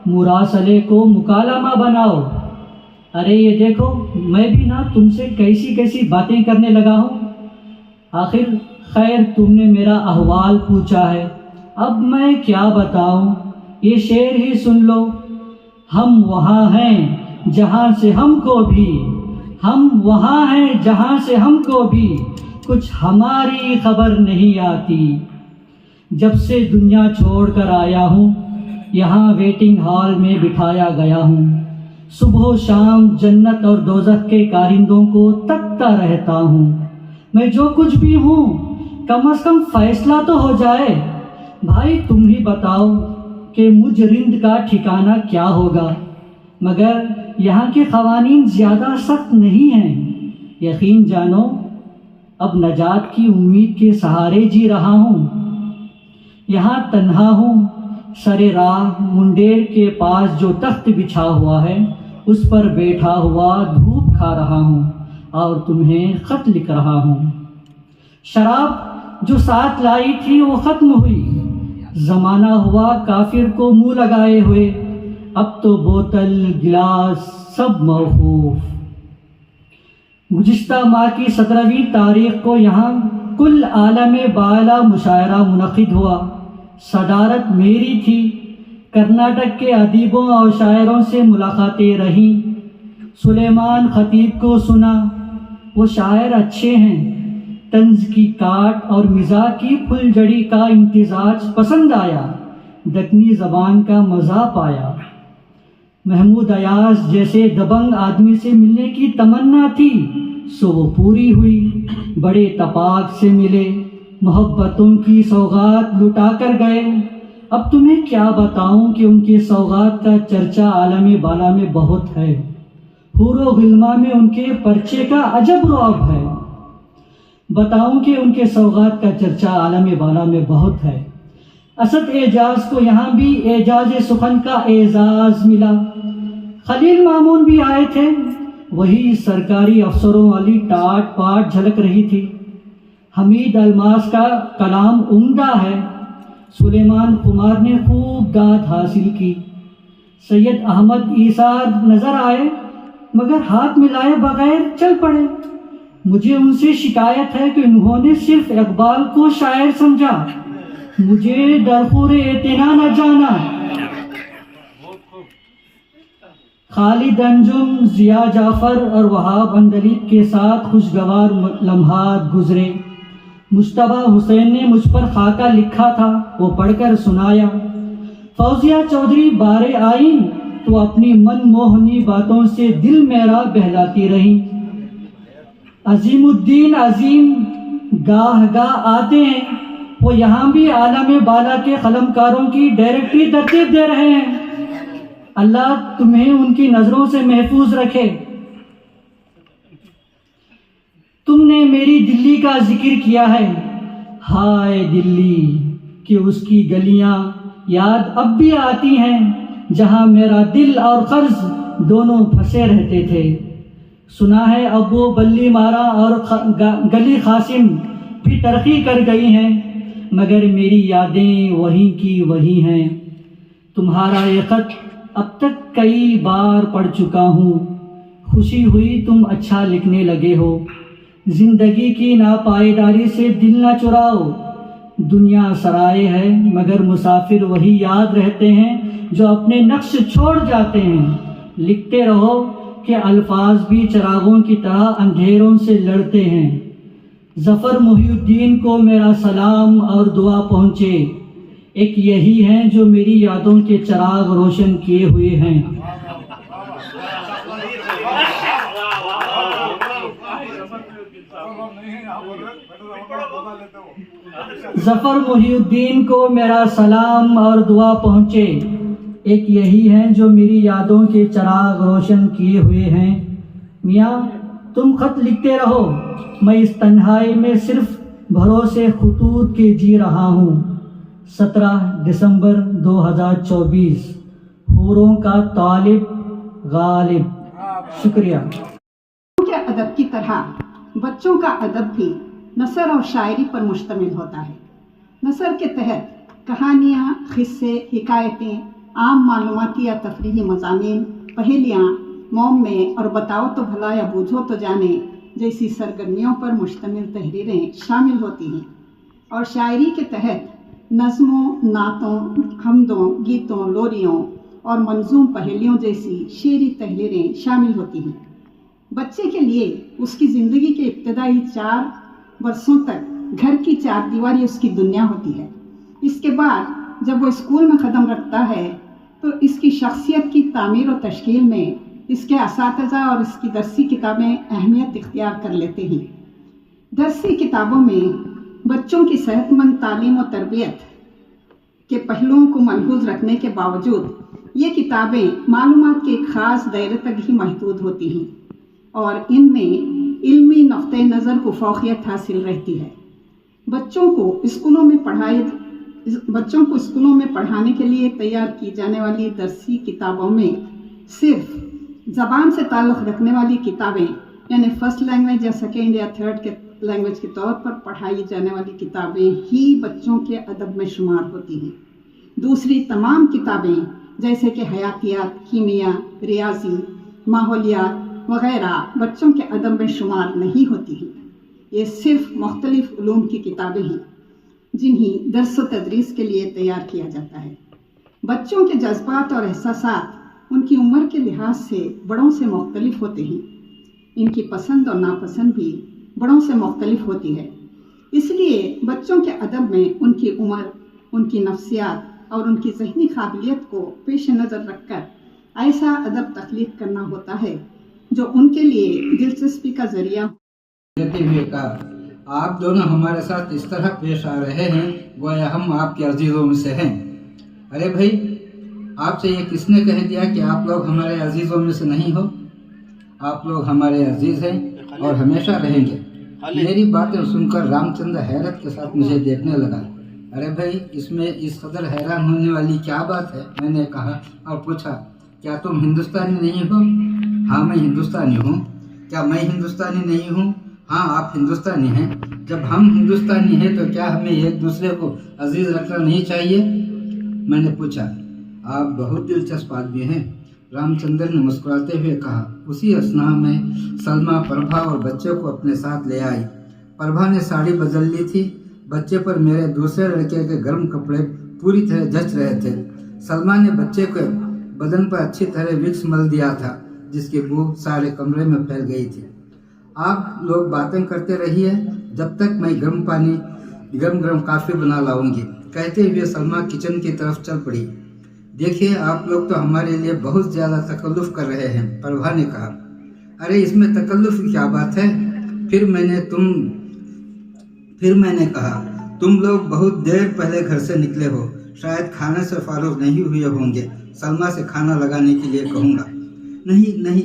مراسلے کو مکالمہ بناؤ. ارے یہ دیکھو، میں بھی نا تم سے کیسی کیسی باتیں کرنے لگا ہوں. آخر خیر تم نے میرا احوال پوچھا ہے، اب میں کیا بتاؤں. یہ شعر ہی سن لو. ہم وہاں ہیں جہاں سے ہم کو بھی، ہم وہاں ہیں جہاں سے ہم کو بھی کچھ ہماری خبر نہیں آتی. جب سے دنیا چھوڑ کر آیا ہوں، یہاں ویٹنگ ہال میں بٹھایا گیا ہوں. صبح و شام جنت اور دوزخ کے کارندوں کو تکتا رہتا ہوں. میں جو کچھ بھی ہوں، کم از کم فیصلہ تو ہو جائے. بھائی تم ہی بتاؤ کہ مجھ رند کا ٹھکانہ کیا ہوگا. مگر یہاں کے قوانین زیادہ سخت نہیں ہیں. یقین جانو اب نجات کی امید کے سہارے جی رہا ہوں. یہاں تنہا ہوں، سر راہ منڈیر کے پاس جو تخت بچھا ہوا ہے اس پر بیٹھا ہوا دھوپ کھا رہا ہوں اور تمہیں خط لکھ رہا ہوں. شراب جو ساتھ لائی تھی وہ ختم ہوئی. زمانہ ہوا کافر کو منہ لگائے ہوئے، اب تو بوتل گلاس سب موقوف. گزشتہ ماہ کی 17ویں تاریخ کو یہاں کل عالم بالا مشاعرہ منعقد ہوا. صدارت میری تھی. کرناٹک کے ادیبوں اور شاعروں سے ملاقاتیں رہیں. سلیمان خطیب کو سنا، وہ شاعر اچھے ہیں. طنز کی کاٹ اور مزاح کی پھل جڑی کا امتزاج پسند آیا. دکنی زبان کا مزہ پایا. محمود ایاز جیسے دبنگ آدمی سے ملنے کی تمنا تھی، سو وہ پوری ہوئی. بڑے تپاک سے ملے، محبتوں کی سوغات لٹا کر گئے. اب تمہیں کیا بتاؤں کہ ان کے سوغات کا چرچا عالم بالا میں بہت ہے. حور و غلماں میں ان کے پرچے کا عجب رعب ہے. بتاؤں کہ ان کے سوغات کا چرچا عالم بالا میں بہت ہے. اسد اعجاز کو یہاں بھی اعجاز سخن کا اعزاز ملا. خلیل مامون بھی آئے تھے، وہی سرکاری افسروں والی ٹاٹ پاٹ جھلک رہی تھی. حمید الماس کا کلام عمدہ ہے. سلیمان قمار نے خوب داد حاصل کی. سید احمد ایثار نظر آئے مگر ہاتھ ملائے بغیر چل پڑے. مجھے ان سے شکایت ہے کہ انہوں نے صرف اقبال کو شاعر سمجھا، مجھے درخور اعتنا نہ جانا. خالد انجم، ضیاء جعفر اور وہاب اندلیب کے ساتھ خوشگوار لمحات گزرے. مجتبیٰ حسین نے مجھ پر خاکہ لکھا تھا، وہ پڑھ کر سنایا. فوزیہ چودھری بارے آئین تو اپنی من موہنی باتوں سے دل میرا بہلاتی رہی۔ عظیم الدین عظیم گاہ گاہ آتے ہیں، وہ یہاں بھی عالم بالا کے قلمکاروں کی ڈائریکٹری ترتیب دے رہے ہیں۔ اللہ تمہیں ان کی نظروں سے محفوظ رکھے۔ تم نے میری دلی کا ذکر کیا ہے، ہائے دلی کہ اس کی گلیاں یاد اب بھی آتی ہیں جہاں میرا دل اور قرض دونوں پھنسے رہتے تھے۔ سنا ہے اب وہ بلی مارا اور گلی قاسم بھی ترقی کر گئی ہیں، مگر میری یادیں وہیں کی وہیں ہیں۔ تمہارا یہ خط اب تک کئی بار پڑھ چکا ہوں، خوشی ہوئی تم اچھا لکھنے لگے ہو۔ زندگی کی ناپائیداری سے دل نہ چراؤ، دنیا سرائے ہے مگر مسافر وہی یاد رہتے ہیں جو اپنے نقش چھوڑ جاتے ہیں۔ لکھتے رہو کہ الفاظ بھی چراغوں کی طرح اندھیروں سے لڑتے ہیں۔ ظفر محی الدین کو میرا سلام اور دعا پہنچے، ایک یہی ہیں جو میری یادوں کے چراغ روشن کیے ہوئے ہیں۔ ظفر محی الدین کو میرا سلام اور دعا پہنچے، ایک یہی ہیں جو میری یادوں کے چراغ روشن کیے ہوئے ہیں۔ میاں تم خط لکھتے رہو، میں اس تنہائی میں صرف بھروسے خطوط کے جی رہا ہوں۔ 17 دسمبر 2024، حوروں کا طالب غالب۔ شکریہ۔ کے ادب کی طرح بچوں کا ادب بھی نثر اور شاعری پر مشتمل ہوتا ہے۔ نثر کے تحت کہانیاں، قصے، حکایتیں، عام معلوماتی یا تفریحی مضامین، پہیلیاں، موم میں اور بتاؤ تو بھلا یا بوجھو تو جانے جیسی سرگرمیوں پر مشتمل تحریریں شامل ہوتی ہیں، اور شاعری کے تحت نظموں، نعتوں، حمدوں، گیتوں، لوریوں اور منظوم پہیلیوں جیسی شعری تحریریں شامل ہوتی ہیں۔ بچے کے لیے اس کی زندگی کے ابتدائی 4 برسوں تک گھر کی 4 دیواری اس کی دنیا ہوتی ہے۔ اس کے بعد جب وہ اسکول میں قدم رکھتا ہے تو اس کی شخصیت کی تعمیر و تشکیل میں اس کے اساتذہ اور اس کی درسی کتابیں اہمیت اختیار کر لیتے ہیں۔ درسی کتابوں میں بچوں کی صحت مند تعلیم و تربیت کے پہلوؤں کو ملحوظ رکھنے کے باوجود یہ کتابیں معلومات کے ایک خاص دائرے تک ہی محدود ہوتی ہیں، اور ان میں علمی نقطۂ نظر کو فوقیت حاصل رہتی ہے۔ بچوں کو اسکولوں میں پڑھانے کے لیے تیار کی جانے والی درسی کتابوں میں صرف زبان سے تعلق رکھنے والی کتابیں، یعنی فرسٹ لینگویج یا سیکنڈ یا تھرڈ کے لینگویج کے طور پر پڑھائی جانے والی کتابیں ہی بچوں کے ادب میں شمار ہوتی ہیں۔ دوسری تمام کتابیں جیسے کہ حیاتیات، کیمیا، ریاضی، ماحولیات وغیرہ بچوں کے ادب میں شمار نہیں ہوتی ہیں۔ یہ صرف مختلف علوم کی کتابیں ہیں جنہیں درس و تدریس کے لیے تیار کیا جاتا ہے۔ بچوں کے جذبات اور احساسات ان کی عمر کے لحاظ سے بڑوں سے مختلف ہوتے ہیں۔ ان کی پسند اور ناپسند بھی بڑوں سے مختلف ہوتی ہے، اس لیے بچوں کے ادب میں ان کی عمر، ان کی نفسیات اور ان کی ذہنی قابلیت کو پیش نظر رکھ کر ایسا ادب تخلیق کرنا ہوتا ہے جو ان کے لیے دلچسپی کا ذریعہ دیتے ہوئے کہا، آپ دونوں ہمارے ساتھ اس طرح پیش آ رہے ہیں گویا ہم آپ کے عزیزوں میں سے ہیں۔ ارے بھائی، آپ سے یہ کس نے کہہ دیا کہ آپ لوگ ہمارے عزیزوں میں سے نہیں ہو؟ آپ لوگ ہمارے عزیز ہیں اور ہمیشہ رہیں گے۔ میری باتیں سن کر رام چندر حیرت کے ساتھ مجھے دیکھنے لگا۔ ارے بھائی، اس میں اس قدر حیران ہونے والی کیا بات ہے؟ میں نے کہا اور پوچھا، کیا تم ہندوستانی نہیں ہو؟ ہاں میں ہندوستانی ہوں۔ کیا میں ہندوستانی نہیں ہوں؟ ہاں آپ ہندوستانی ہیں۔ جب ہم ہندوستانی ہیں تو کیا ہمیں ایک دوسرے کو عزیز رکھنا نہیں چاہیے؟ میں نے پوچھا۔ آپ بہت دلچسپ آدمی ہیں، رام چندر نے مسکراتے ہوئے کہا۔ اسی اثناء میں سلما پربھا اور بچے کو اپنے ساتھ لے آئی۔ پربھا نے ساڑی بدل لی تھی۔ بچے پر میرے دوسرے لڑکے کے گرم کپڑے پوری طرح جچ رہے تھے۔ سلما نے بچے کے بدن پر اچھی طرح وکس مل دیا تھا جس کی بو سارے کمرے میں پھیل گئی تھی۔ آپ لوگ باتیں کرتے رہیے جب تک میں گرم کافی بنا لاؤں گی، کہتے ہوئے سلما کچن کی طرف چل پڑی۔ देखिए आप लोग तो हमारे लिए बहुत ज़्यादा तकल्लुफ़ कर रहे हैं। प्रभा ने कहा, अरे इसमें तकल्लुफ़ की क्या बात है। फिर मैंने कहा, तुम लोग बहुत देर पहले घर से निकले हो, शायद खाने से फारूक नहीं हुए होंगे, सलमा से खाना लगाने के लिए कहूँगा। नहीं,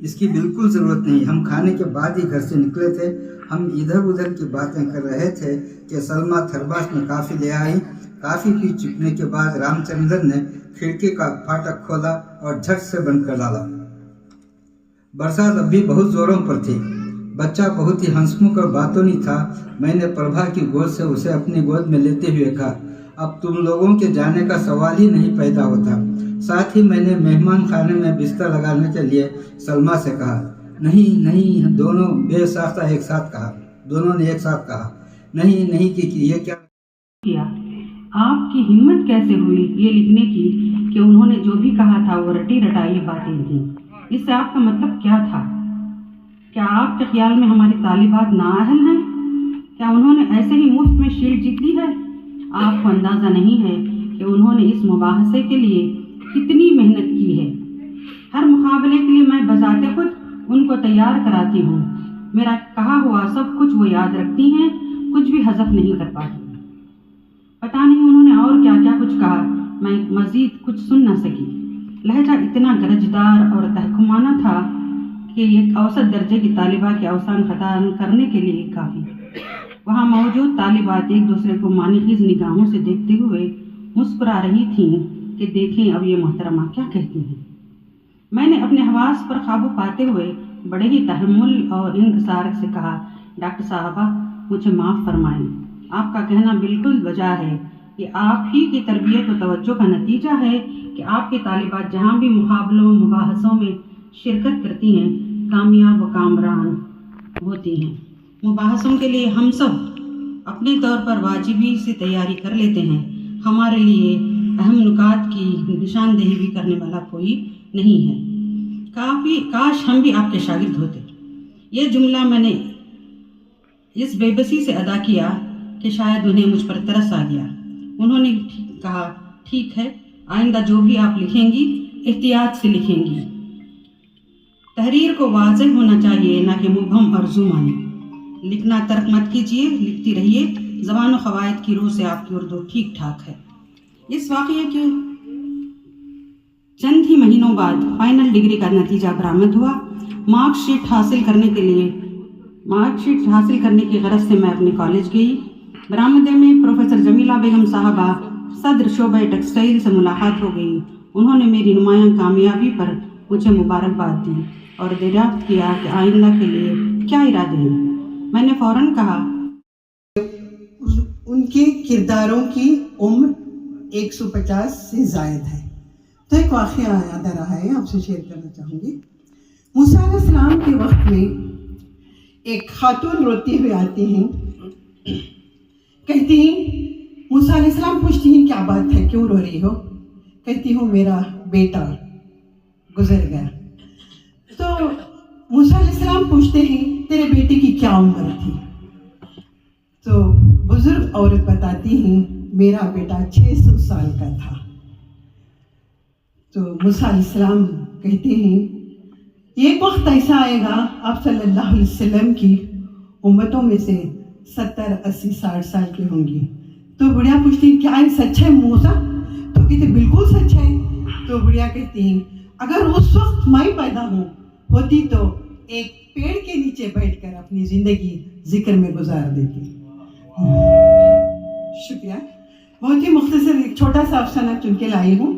इसकी बिल्कुल ज़रूरत नहीं, हम खाने के बाद ही घर से निकले थे। हम इधर उधर की बातें कर रहे थे कि सलमा थरबास में काफ़ी ले आई। काफ़ी पी चुकने के बाद रामचंद्र ने खिड़की का फाटक खोला और झट से बंद कर डाला। बरसात अब भी बहुत ज़ोरों पर थी। बच्चा बहुत ही हंसमुख और बातूनी था। मैंने प्रभा की गोद से उसे अपनी गोद में लेते हुए कहा, अब तुम लोगों के जाने का सवाल ही नहीं पैदा होता। साथ ही मैंने मेहमान खाने में बिस्तर लगाने के लिए सलमा से कहा। नहीं, दोनों बेसाख्ता एक साथ कहा। दोनों ने एक साथ कहा, नहीं कि ये क्या किया। आपकी हिम्मत कैसे हुई ये लिखने की कि उन्होंने जो भी कहा था वो रटी रटाई बातें थी। इससे आपका मतलब क्या था? क्या आपके ख्याल में हमारी तालिबात नाअहल हैं? क्या उन्होंने ऐसे ही मुफ्त में शील्ड जीत ली है? आपको अंदाज़ा नहीं है कि उन्होंने इस मुबाहसे के लिए कितनी मेहनत की है। हर मुकाबले के लिए मैं बजाते खुद उनको तैयार कराती हूँ। मेरा कहा हुआ सब कुछ वो याद रखती हैं, कुछ भी हज़फ नहीं कर पाती। पता नहीं उन्होंने और क्या क्या कुछ कहा, मैं मज़ीद कुछ सुन न सकी। लहजा इतना गरजदार और तहकुमाना था कि एक औसत दर्जे की तालिबा के अवसान ख़त्म करने के लिए काफ़ी। वहाँ मौजूद तालिबात एक दूसरे को मानीखीज़ निगाहों से देखते हुए मुस्कुरा रही थीं कि देखें अब ये मोहतरमा क्या कहती हैं। मैंने अपने हवास पर काबू पाते हुए बड़े ही तहम्मुल और इंकसार से कहा, डॉक्टर साहबा मुझे माफ़ फरमाएं, आपका कहना बिल्कुल वजह है कि आप ही की तरबियत और तवज्जो का नतीजा है कि आपकी तालिबात जहाँ भी मुकाबलों मुबाहसों में शिरकत करती हैं कामयाब व कामरान होती हैं। मुबाहसों के लिए हम सब अपने तौर पर वाजिबी से तैयारी कर लेते हैं। हमारे लिए अहम नुकात की निशानदेही भी करने वाला कोई नहीं है। काश हम भी आपके शागिर्द होते। ये जुमला मैंने इस बेबसी से अदा किया कि शायद उन्हें मुझ पर तरस आ गया। उन्होंने कहा, ठीक है, आइंदा जो भी आप लिखेंगी एहतियात से लिखेंगी। तहरीर को वाज़ेह होना चाहिए, ना कि मुबहम और ज़ुमानी। लिखना तर्क मत कीजिए, लिखती रहिए। ज़बान व क़वाइद की रूह से आपकी उर्दू ठीक ठाक है। इस वाक़ये के चंद ही महीनों बाद फाइनल डिग्री का नतीजा बरामद हुआ। मार्कशीट हासिल करने की गरज से मैं अपने कॉलेज गई। बरामदे में प्रोफेसर जमीला बेगम साहबा सदर शोबे टेक्सटाइल से मुलाकात हो गई। उन्होंने मेरी नुमायां कामयाबी पर मुझे मुबारकबाद दी और दरियाफ्त किया कि आइंदा के लिए क्या इरादे हैं। मैंने फ़ौरन कहा, उनके किरदारों की उम्र 150 से ज़ायद है। तो एक वाक़या याद आ रहा है, आपसे शेयर करना चाहूँगी। मूसा अलैहिस्सलाम के वक्त में एक खातून रोती हुई आती हैं, कहती हैं, मूसा अलैहिस्सलाम पूछती हैं क्या बात है, क्यों रो रही हो? कहती हूँ मेरा बेटा गुजर गया। तो मूसा अलैहिस्सलाम पूछते हैं तेरे बेटे की क्या उम्र थी? तो बुजुर्ग औरत बताती हैं मेरा बेटा 600 साल का था। तो मूसा अलैहिस्सलाम कहते हैं एक वक्त ऐसा आएगा आप सल्लल्लाहु अलैहि वसल्लम की उम्मतों में से 70, 80, 60 साल की होंगी। तो बुढ़िया पूछती है क्या ये सच है मूसा? तो कहते बिल्कुल सच है। तो बुढ़िया कहती है अगर उस वक्त मैं पैदा होती तो एक पेड़ के नीचे बैठकर अपनी ज़िंदगी जिक्र में गुजार देती। शुक्रिया। बहुत ही मुख्तसर एक छोटा सा अफसाना चुन के लाई हूँ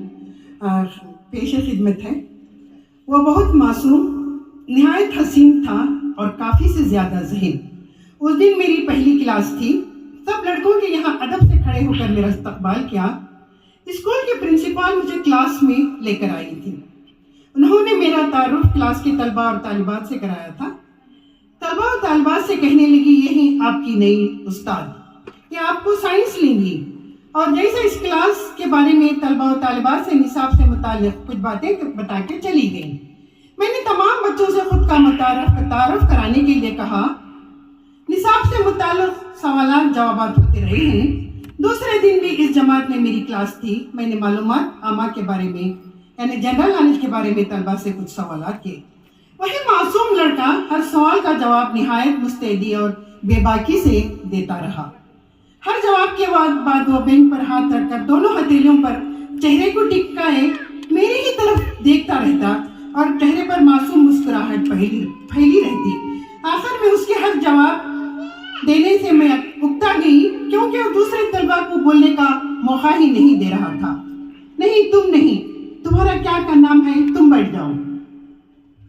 और पेश खिदमत है। वो बहुत मासूम, निहायत हसीन था और काफ़ी से ज़्यादा ज़हीन। उस दिन मेरी पहली क्लास थी। सब लड़कों के यहाँ अदब से खड़े होकर मेरा इस्तकबाल किया। स्कूल के प्रिंसिपल मुझे क्लास में लेकर आई थी। उन्होंने मेरा तारुफ क्लास के तलबा और तालिबात से कराया था। तलबा और तालिबात से कहने लगी यही आपकी नई उस्ताद, ये आपको साइंस लेंगी। और जैसे इस क्लास के बारे में तलबा और तालिबात से निसाब से मुताल्लिक़ कुछ बातें बता के चली गई। मैंने तमाम बच्चों से खुद का तारुफ कराने के लिए कहा। निसाब से मुताल्लिक़ सवालात जवाबात होते रहे हैं। दूसरे दिन भी इस जमात में मेरी क्लास थी। मैंने मालूमात आमा के बारे में यानी जनरल नॉलेज के बारे में तलबा से कुछ सवालात किए। वही मासूम लड़का हर सवाल का जवाब निहायत मुस्तैदी और बेबाकी से देता रहा। हर जवाब के बाद वो बेंच पर हाथ रखकर दोनों हथेलियों पर चेहरे को टिकाए मेरी ही तरफ देखता रहता और चेहरे पर मासूम मुस्कुराहट फैली रहती। आखिर में उसके हर जवाब देने से मैं उकता गई, क्योंकि वो दूसरे तलबा को बोलने का मौका ही नहीं दे रहा था। नहीं, तुम नहीं, तुम्हारा क्या का नाम है, तुम बैठ जाओ।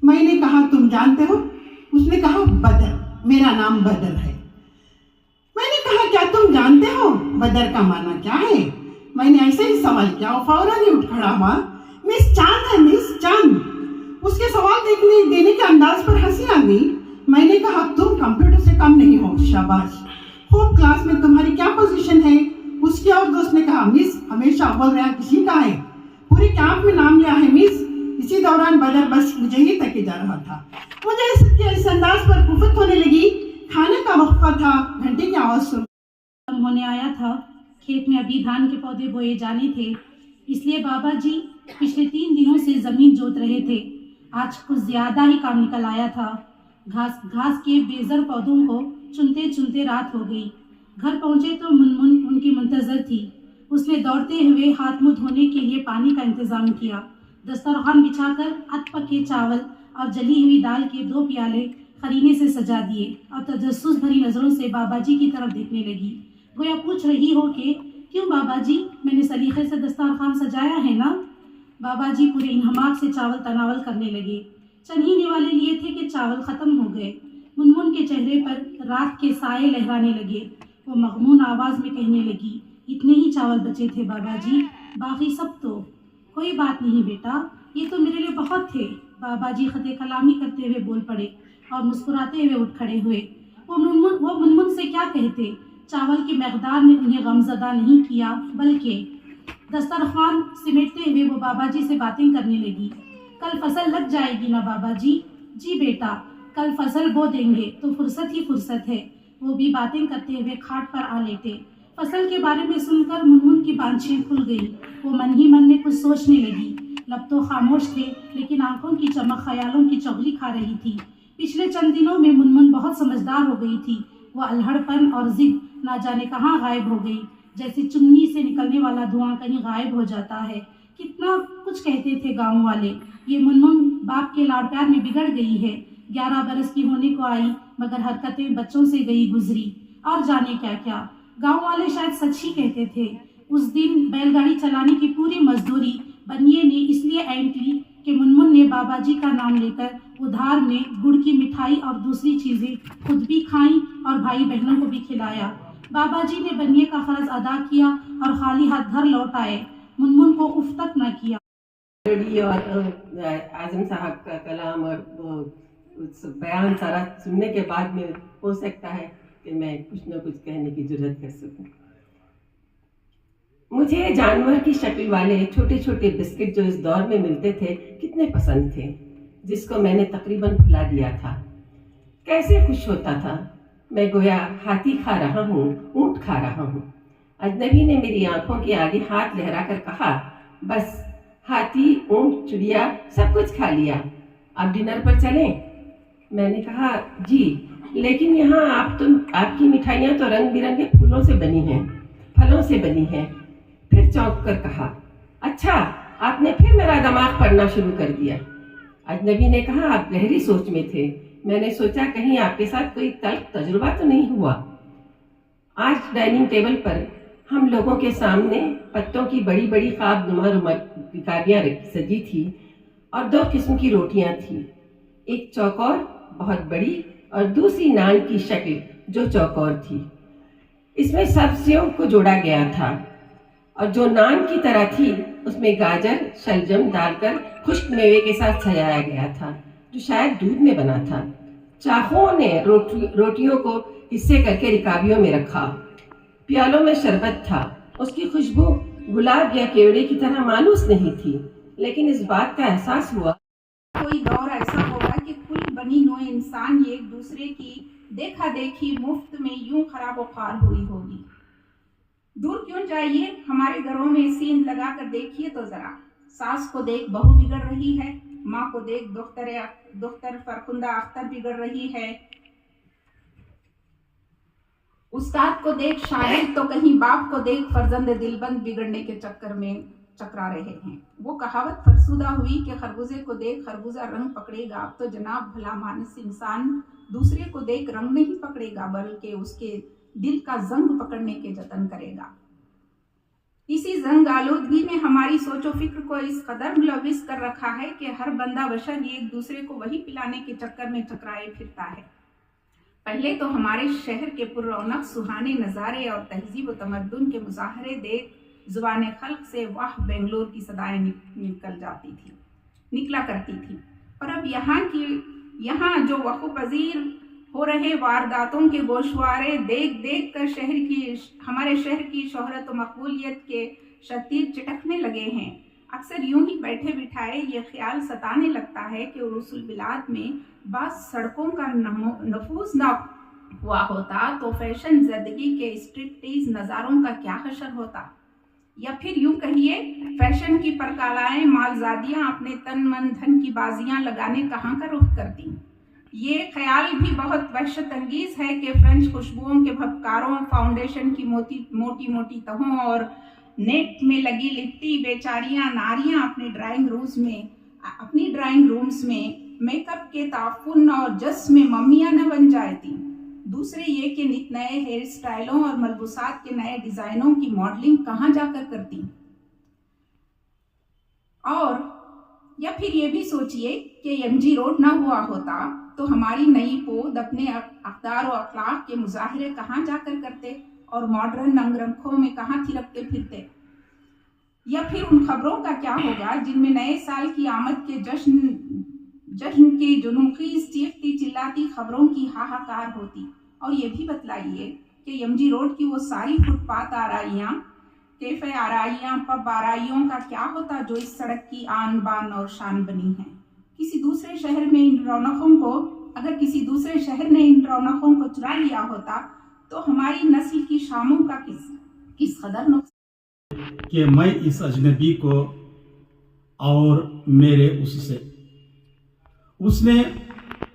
मैंने कहा, तुम जानते हो? उसने कहा, बदर, मेरा नाम बदर है। मैंने कहा, क्या तुम जानते हो बदर का माना क्या है? मैंने ऐसे ही सवाल किया और फौरन ही उठ खड़ा हुआ। मिस चांद है, मिस चांद। उसके सवाल देने के अंदाज पर हंसी आ गई। मैंने कहा, तुम कंप्यूटर से कम नहीं हो, शाबाश। खूब, क्लास में तुम्हारी क्या पोजीशन है? उसके और दोस्त ने कहा, मिस हमेशा अव्वल रहा किसी का है, पूरे कैंप में नाम लिया है मिस। इसी दौरान बदर बस मुझे ही तके जा रहा था। मुझे इस अंदाज पर कुफत होने लगी। खाने का वक्फा था, घंटे की आवाज सुन होने आया था। खेत में अभी धान के पौधे बोए जाने थे, इसलिए बाबा जी पिछले 3 दिनों से जमीन जोत रहे थे। आज कुछ ज्यादा ही काम निकल आया था। घास के बेजर पौधों को चुनते चुनते रात हो गई। घर पहुंचे तो मुनमुन उनकी मुंतजर थी। उसने दौड़ते हुए हाथ मुंह धोने के लिए पानी का इंतजाम किया। दस्तरखान बिछाकर अधपके चावल और जली हुई दाल के 2 प्याले खरीने से सजा दिए और तजस्सुस भरी नज़रों से बाबा जी की तरफ देखने लगी, गोया पूछ रही हो कि क्यों बाबा जी, मैंने सलीके से दस्तरखान सजाया है ना। बाबा जी पूरे इन्हमाक से चावल तनावल करने लगे। चंद ही निवाले लिए थे कि चावल ख़त्म हो गए। मुनमुन के चेहरे पर रात के साए लहराने लगे। वो मगमून आवाज़ में कहने लगी, इतने ही चावल बचे थे बाबा जी, बाकी सब तो। कोई बात नहीं बेटा, ये तो मेरे लिए बहुत थे। बाबा जी खते कलामी करते हुए बोल पड़े और मुस्कुराते हुए उठ खड़े हुए। वो मुनमुन से क्या कहते। चावल की मकदार ने उन्हें गमज़दा नहीं किया, बल्कि दस्तरखान सिमेटते हुए वो बाबा जी से बातें करने लगी। कल फसल लग जाएगी ना बाबा जी? जी बेटा, कल फसल बो देंगे तो फुर्सत ही फुर्सत है। वो भी बातें करते हुए खाट पर आ लेटे। फसल के बारे में सुनकर मुनमुन की बांछें खुल गई। वो मन ही मन में कुछ सोचने लगी। लब तो खामोश थे, लेकिन आंखों की चमक ख्यालों की चौगली खा रही थी। पिछले चंद दिनों में मुनमुन बहुत समझदार हो गई थी। वो अल्हड़पन और जिद ना जाने कहाँ गायब हो गई, जैसे चिमनी से निकलने वाला धुआं कहीं गायब हो जाता है। कितना कुछ कहते थे गाँव वाले, ये मुनमुन बाप के लाड़ प्यार में बिगड़ गई है। 11 बरस की होने को आई, मगर हरकतें बच्चों से गई गुजरी, और जाने क्या क्या। गाँव वाले शायद सच ही कहते थे। उस दिन बैलगाड़ी चलाने की पूरी मजदूरी बनिए ने इसलिए ऐंठ ली कि मुनमुन ने बाबा जी का नाम लेकर उधार में गुड़ की मिठाई और दूसरी चीज़ें खुद भी खाईं और भाई बहनों को भी खिलाया। बाबा जी ने बनिए का फर्ज अदा किया और खाली हाथ घर लौट आए। मुनमुन को उफ तक न किया। और आजम साहब का कलाम और बयान सारा सुनने के बाद में हो सकता है कि मैं कुछ न कुछ कहने की जरूरत कर सकूं। मुझे जानवर की शक्ल वाले छोटे छोटे बिस्किट जो इस दौर में मिलते थे कितने पसंद थे, जिसको मैंने तकरीबन भुला दिया था। कैसे खुश होता था मैं, गोया हाथी खा रहा हूँ, ऊँट खा रहा हूँ। अजनबी ने मेरी आंखों के आगे हाथ लहराकर कहा, बस हाथी, ऊँट, चिड़िया सब कुछ खा लिया, अब डिनर पर चलें। मैंने कहा, जी, लेकिन यहाँ आपकी मिठाइयाँ तो रंग बिरंगे फूलों से बनी हैं, फलों से बनी हैं। फिर चौंक कर कहा, अच्छा, आपने फिर मेरा दिमाग पढ़ना शुरू कर दिया। अजनबी ने कहा, आप गहरी सोच में थे। मैंने सोचा कहीं आपके साथ कोई तल्ख तजुर्बा तो नहीं हुआ। आज डाइनिंग टेबल पर हम लोगों के सामने पत्तों की बड़ी बड़ी ख्वाब नुमा रिकाबियाँ सजी थी और 2 किस्म की रोटियां थी, एक चौकोर बहुत बड़ी और दूसरी नान की शक्ल जो चौकोर थी। इसमें सब्जियों को जोड़ा गया था और जो नान की तरह थी उसमें गाजर शलजम डालकर खुश्क मेवे के साथ सजाया गया था, जो शायद दूध में बना था। चाहुओं ने रोटियों को हिस्से करके रिकाबियों में रखा। प्यालों में शरबत था, उसकी खुशबू गुलाब या केवड़े की तरह मानूस नहीं थी, लेकिन इस बात का एहसास हुआ कोई दौर ऐसा होगा कि कुल बनी नौ इंसान एक दूसरे की देखा देखी मुफ्त में यूं खराब खार हुई होगी। दूर क्यों जाइए, हमारे घरों में सीन लगा कर देखिए तो जरा। सास को देख बहू बिगड़ रही है, माँ को देख दोख्तर फरखुंदा अख्तर बिगड़ रही है, उस्ताद को देख शायर, तो कहीं बाप को देख फर्जंद दिलबंद बिगड़ने के चक्कर में चकरा रहे हैं। वो कहावत फरसुदा हुई कि खरबूजे को देख खरबूजा रंग पकड़ेगा। अब तो जनाब भला मानस इंसान दूसरे को देख रंग नहीं पकड़ेगा, बल्कि उसके दिल का जंग पकड़ने के जतन करेगा। इसी जंग आलूदगी ने हमारी सोचो फिक्र को इस कदर मुलविस कर रखा है कि हर बंदा बशर एक दूसरे को वही पिलाने के चक्कर में चकराए फिरता है। पहले तो हमारे शहर के पुररौनक सुहाने नज़ारे और तहजीब व तमद्दुन के मुजाहरे देख जुबान खल्क से वाह बेंगलोर की सदाएं निकला करती थी। पर अब यहाँ जो वक़्फ़ पजीर हो रहे वारदातों के गोशवारे देख देख कर हमारे शहर की शोहरत व मकबूलियत के शतीर चिटकने लगे हैं। अक्सर यूं ही बैठे बिठाए ये ख्याल सताने लगता है कि उरूसुल बिलाद में बास सड़कों का नफूज ना हुआ होता तो फैशन ज़िंदगी के स्ट्रिप्टीज नज़ारों का क्या हशर होता, या फिर यूं कहिए फैशन की परकालाएं मालजादियां अपने तन मन धन की बाजियां लगाने कहाँ का रुख करती। ये ख्याल भी बहुत वहशत अंगीज है कि फ्रेंच खुशबुओं के भपकारों, फाउंडेशन की मोटी मोटी तहों और नेट में लगी लिपटी बेचारियां नारियां अपनी ड्राइंग रूम्स में मेकअप के ताफुन और जस में मम्मियां न बन जाती। दूसरे ये कि नित नए हेयर स्टाइलों और मलबूसात के नए डिजाइनों की मॉडलिंग कहाँ जाकर करती। और या फिर ये भी सोचिए कि एमजी रोड ना हुआ होता तो हमारी नई पोद अपने अक़दार और अखलाक के मुजाहरे कहाँ जाकर करते और मॉडर्न अंगरखों में कहाँ थिरकते फिरते। या फिर उन खबरों का क्या होगा जिनमें नए साल की आमद के जश्न की जुनूखीज़ चीखती चिल्लाती खबरों की हाहाकार होती। और ये भी बतलाइए कि एमजी रोड की वो सारी फुटपाथ आराइयाँ, कैफ़े आराइयाँ, पब आराइयों का क्या होता जो इस सड़क की आन बान और शान बनी है। किसी दूसरे शहर ने इन रौनकों को चुरा लिया होता तो हमारी नस्ल की शामों का किस कदर नुकसान कि मैं इस अजनबी को और मेरे उसने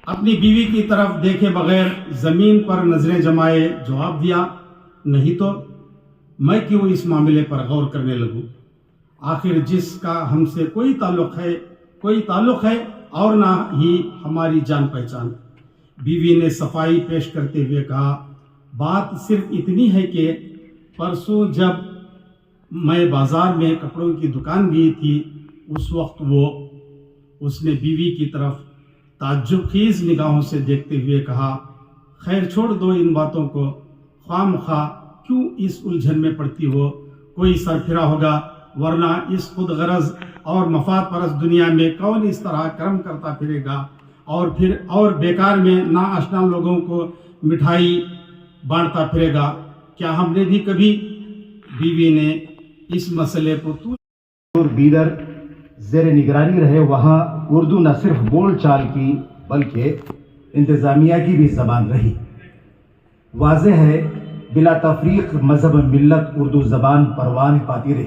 अपनी बीवी की तरफ देखे बगैर ज़मीन पर नज़रें जमाए जवाब दिया, नहीं तो मैं क्यों इस मामले पर गौर करने लगूं। आखिर जिसका हमसे कोई ताल्लुक़ है और ना ही हमारी जान पहचान। बीवी ने सफाई पेश करते हुए कहा, बात सिर्फ इतनी है कि परसों जब मैं बाज़ार में कपड़ों की दुकान गई थी उस वक्त उसने बीवी की तरफ ताज्जुबखेज़ निगाहों से देखते हुए कहा, खैर छोड़ दो इन बातों को, ख्वामख्वा क्यों इस उलझन में पड़ती हो। कोई सरफिरा होगा, वरना इस खुद गरज और मफाद परस्त दुनिया में कौन इस तरह कर्म करता फिरेगा और बेकार में नाआशना लोगों को मिठाई बांटता फिरेगा। क्या हमने भी कभी। बीवी ने इस मसले को बीदर ज़ेर निगरानी रहे, वहाँ उर्दू न सिर्फ बोल चाल की बल्कि इंतज़ामिया की भी ज़बान रही। वाज़ेह है बिला तफरीक मज़हब मिल्लत उर्दू ज़बान परवान पाती रही।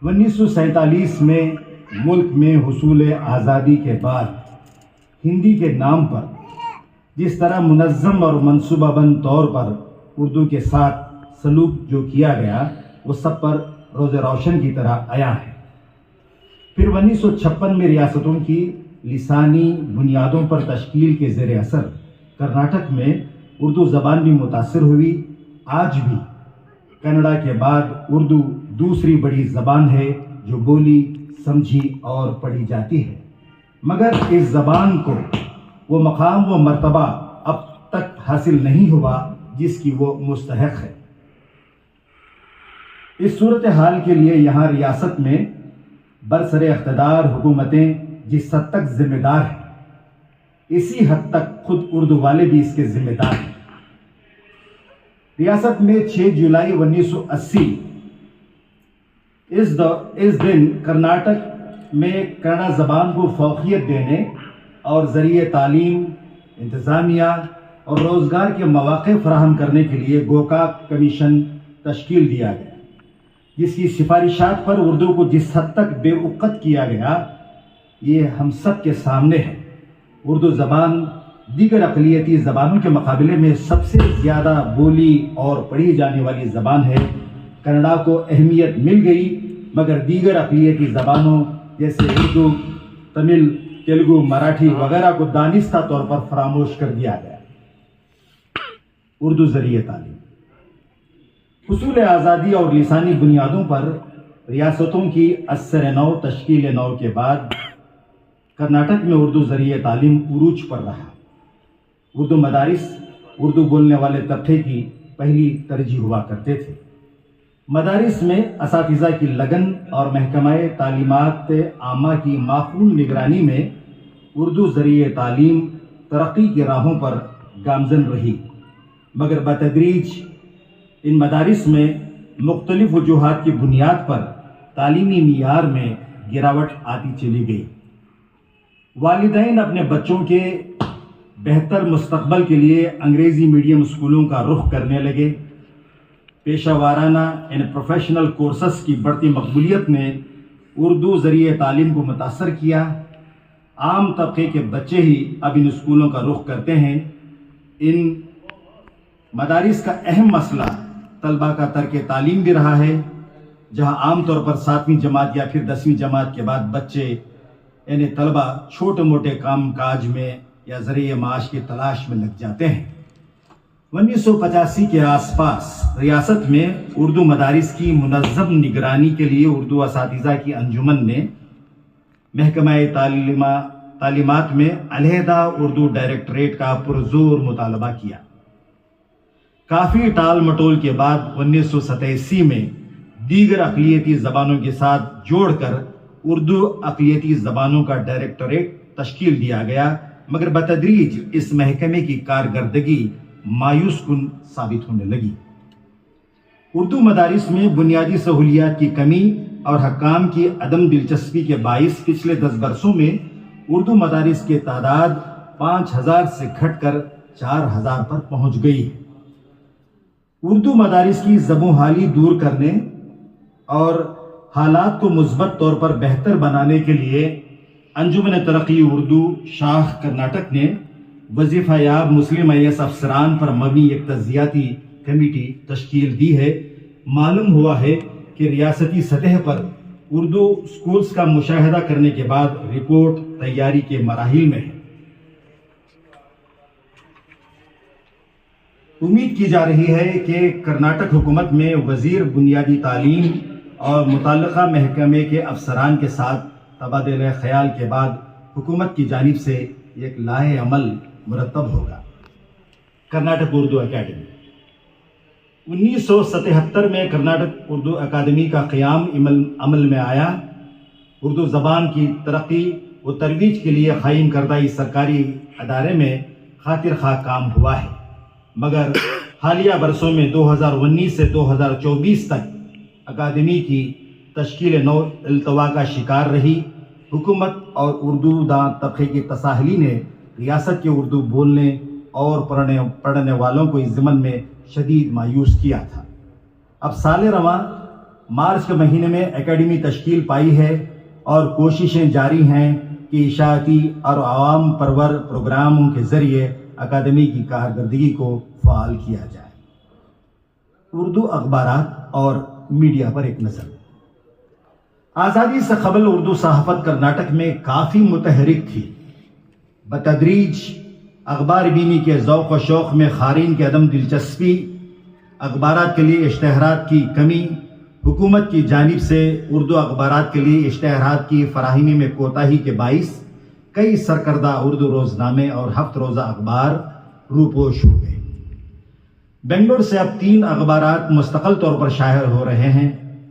1947 में मुल्क में हुसूल आज़ादी के बाद हिंदी के नाम पर जिस तरह मुनज़्ज़म और मनसूबाबंद तौर पर उर्दू के साथ सलूक जो किया गया वो सब पर रोज़ रोशन की तरह आया है। फिर 1956 में रियासतों की लिसानी बुनियादों पर तश्कील के ज़ेर असर कर्नाटक में उर्दू ज़बान भी मुतासिर हुई। आज भी कन्नड़ा के बाद उर्दू दूसरी बड़ी ज़बान है जो बोली, समझी और पढ़ी जाती है, मगर इस ज़बान को वो मकाम व मर्तबा अब तक हासिल नहीं हुआ जिसकी वो मुस्तहक है। इस सूरत हाल के लिए यहाँ रियासत में बरसरे इख्तिदार हुकूमतें जिस हद तक जिम्मेदार हैं, इसी हद तक खुद उर्दू वाले भी इसके जिम्मेदार हैं। रियासत में 6 जुलाई 1980 इस दिन कर्नाटक में कन्नड़ा ज़बान को फौकियत देने और ज़रिए तालीम, इंतज़ामिया और रोज़गार के मौक़े फ़राहम करने के लिए गोकाक कमीशन तश्कील दिया गया, जिसकी सिफारिशात पर उर्दू को जिस हद तक बेउक़्क़त किया गया ये हम सब के सामने है। उर्दू ज़बान दीगर अक़लियती ज़बानों के मुकाबले में सबसे ज़्यादा बोली और पढ़ी जाने वाली ज़बान है। कन्नड़ा को अहमियत मिल गई, मगर दीगर अक़लियती ज़बानों जैसे उर्दू, तमिल, तेलुगु, मराठी वगैरह को दानिस्ता तौर पर फरामोश कर दिया गया। उर्दू ज़रिए तालीम हुसूल आज़ादी और लिसानी बुनियादों पर रियासतों की असर नौ तश्कील नौ के बाद कर्नाटक में उर्दू ज़रिए तालीम उरूज पर रहा। उर्दू मदारिस उर्दू बोलने वाले तबके की पहली तरजीह हुआ करते थे। मदारिस में असातिज़ा की लगन और महकमाए तालीमात आमा की माकूल निगरानी में उर्दू ज़रिए तालीम तरक्की की राहों पर गामज़न रही, मगर बतदरीज इन मदारिस में मुख्तलिफ वजूहात की बुनियाद पर तालीमी मियार में गिरावट आती चली गई। वालिदैन अपने बच्चों के बेहतर मुस्तकबल के लिए अंग्रेज़ी मीडियम स्कूलों का रुख करने लगे। पेशा वाराना यानी प्रोफेशनल कोर्सेस की बढ़ती मकबूलियत ने उर्दू ज़रिए तालीम को मुतासर किया। आम तबके के बच्चे ही अब इन स्कूलों का रुख करते हैं। इन मदारिस का अहम मसला तलबा का तर्क तालीम भी रहा है, जहां आम तौर पर 7वीं जमात या फिर 10वीं जमात के बाद बच्चे यानी तलबा छोटे मोटे काम काज में या ज़रिए माश की तलाश में लग जाते हैं। 1985 के आसपास रियासत में उर्दू मदारिस की मुनज़्ज़म निगरानी के लिए उर्दू असातिज़ा की अंजुमन ने महकमाए तालीमात में अलहदा उर्दू डायरेक्टरेट का पुरज़ोर मुतालबा किया। काफ़ी टाल मटोल के बाद 1987 में दीगर अक़लियती ज़बानों के साथ जोड़कर उर्दू अक़लियती ज़बानों का डायरेक्टरेट तश्कील दिया गया, मगर बतदरीज इस महकमे की कारकर्दगी मायूस कुन साबित होने लगी। उर्दू मदारिस में बुनियादी सहूलियात की कमी और हकाम की अदम दिलचस्पी के बाइस पिछले 10 बरसों में उर्दू मदारिस की तादाद 5000 से घटकर 4000 पर पहुंच गई है। उर्दू मदारिस की ज़बोहाली दूर करने और हालात को मुस्बत तौर पर बेहतर बनाने के लिए अंजुमन तरक्की उर्दू शाख कर्नाटक ने वजीफ़ा याब मुस्लिम IAS अफसरान पर मबनी एक तज़ियाती कमेटी तश्कील दी है। मालूम हुआ है कि रियासती सतह पर उर्दू स्कूल्स का मुशाहिदा करने के बाद रिपोर्ट तैयारी के मराहिल में है। उम्मीद की जा रही है कि कर्नाटक हुकूमत में वज़ीर बुनियादी तालीम और मुतल्लिक़ा महकमे के अफसरान के साथ तबादला ख्याल के बाद हुकूमत की जानिब से एक लाए अमल मुरतब होगा। कर्नाटक उर्दू अकेडमी 1977 में कर्नाटक उर्दू अकादमी का क़याम अमल में आया। उर्दू ज़बान की तरक्की व तरवीज के लिए क़ायम करदा इस सरकारी अदारे में खातिर खा काम हुआ है, मगर हालिया बरसों में 2019 से 2024 तक अकादमी की तश्कील नौ इल्तवा का शिकार रही। हुकूमत और उर्दू दां तबके की तसाहली ने रियासत के उर्दू बोलने और पढ़ने वालों को इस ज़मन में शदीद मायूस किया था। अब साल रवां मार्च के महीने में एकेडमी तश्कील पाई है और कोशिशें जारी हैं कि इशाअती और आवाम परवर प्रोग्रामों के ज़रिए अकादमी की कारकर्दगी को फ़ाल किया जाए। उर्दू अखबारात और मीडिया पर एक नज़र। आज़ादी से कबल उर्दू सहाफ़त कर्नाटक में काफ़ी मुतहरिक थी। बतदरीज अखबार बीनी के ज़ौक़ व शौक़ में ख़ारीन की अदम दिलचस्पी, अखबारात के लिए इश्तहारात की कमी, हुकूमत की जानिब से उर्दू अखबारात के लिए इश्तहारात की फ़राहमी में कोताही के बाइस कई सरकर्दा उर्दू रोज़नामे और हफ्त रोज़ा अखबार रूपोश हो गए। बेंगलोर से अब 3 अखबारात मुस्तक़ल तौर पर शायर हो रहे हैं।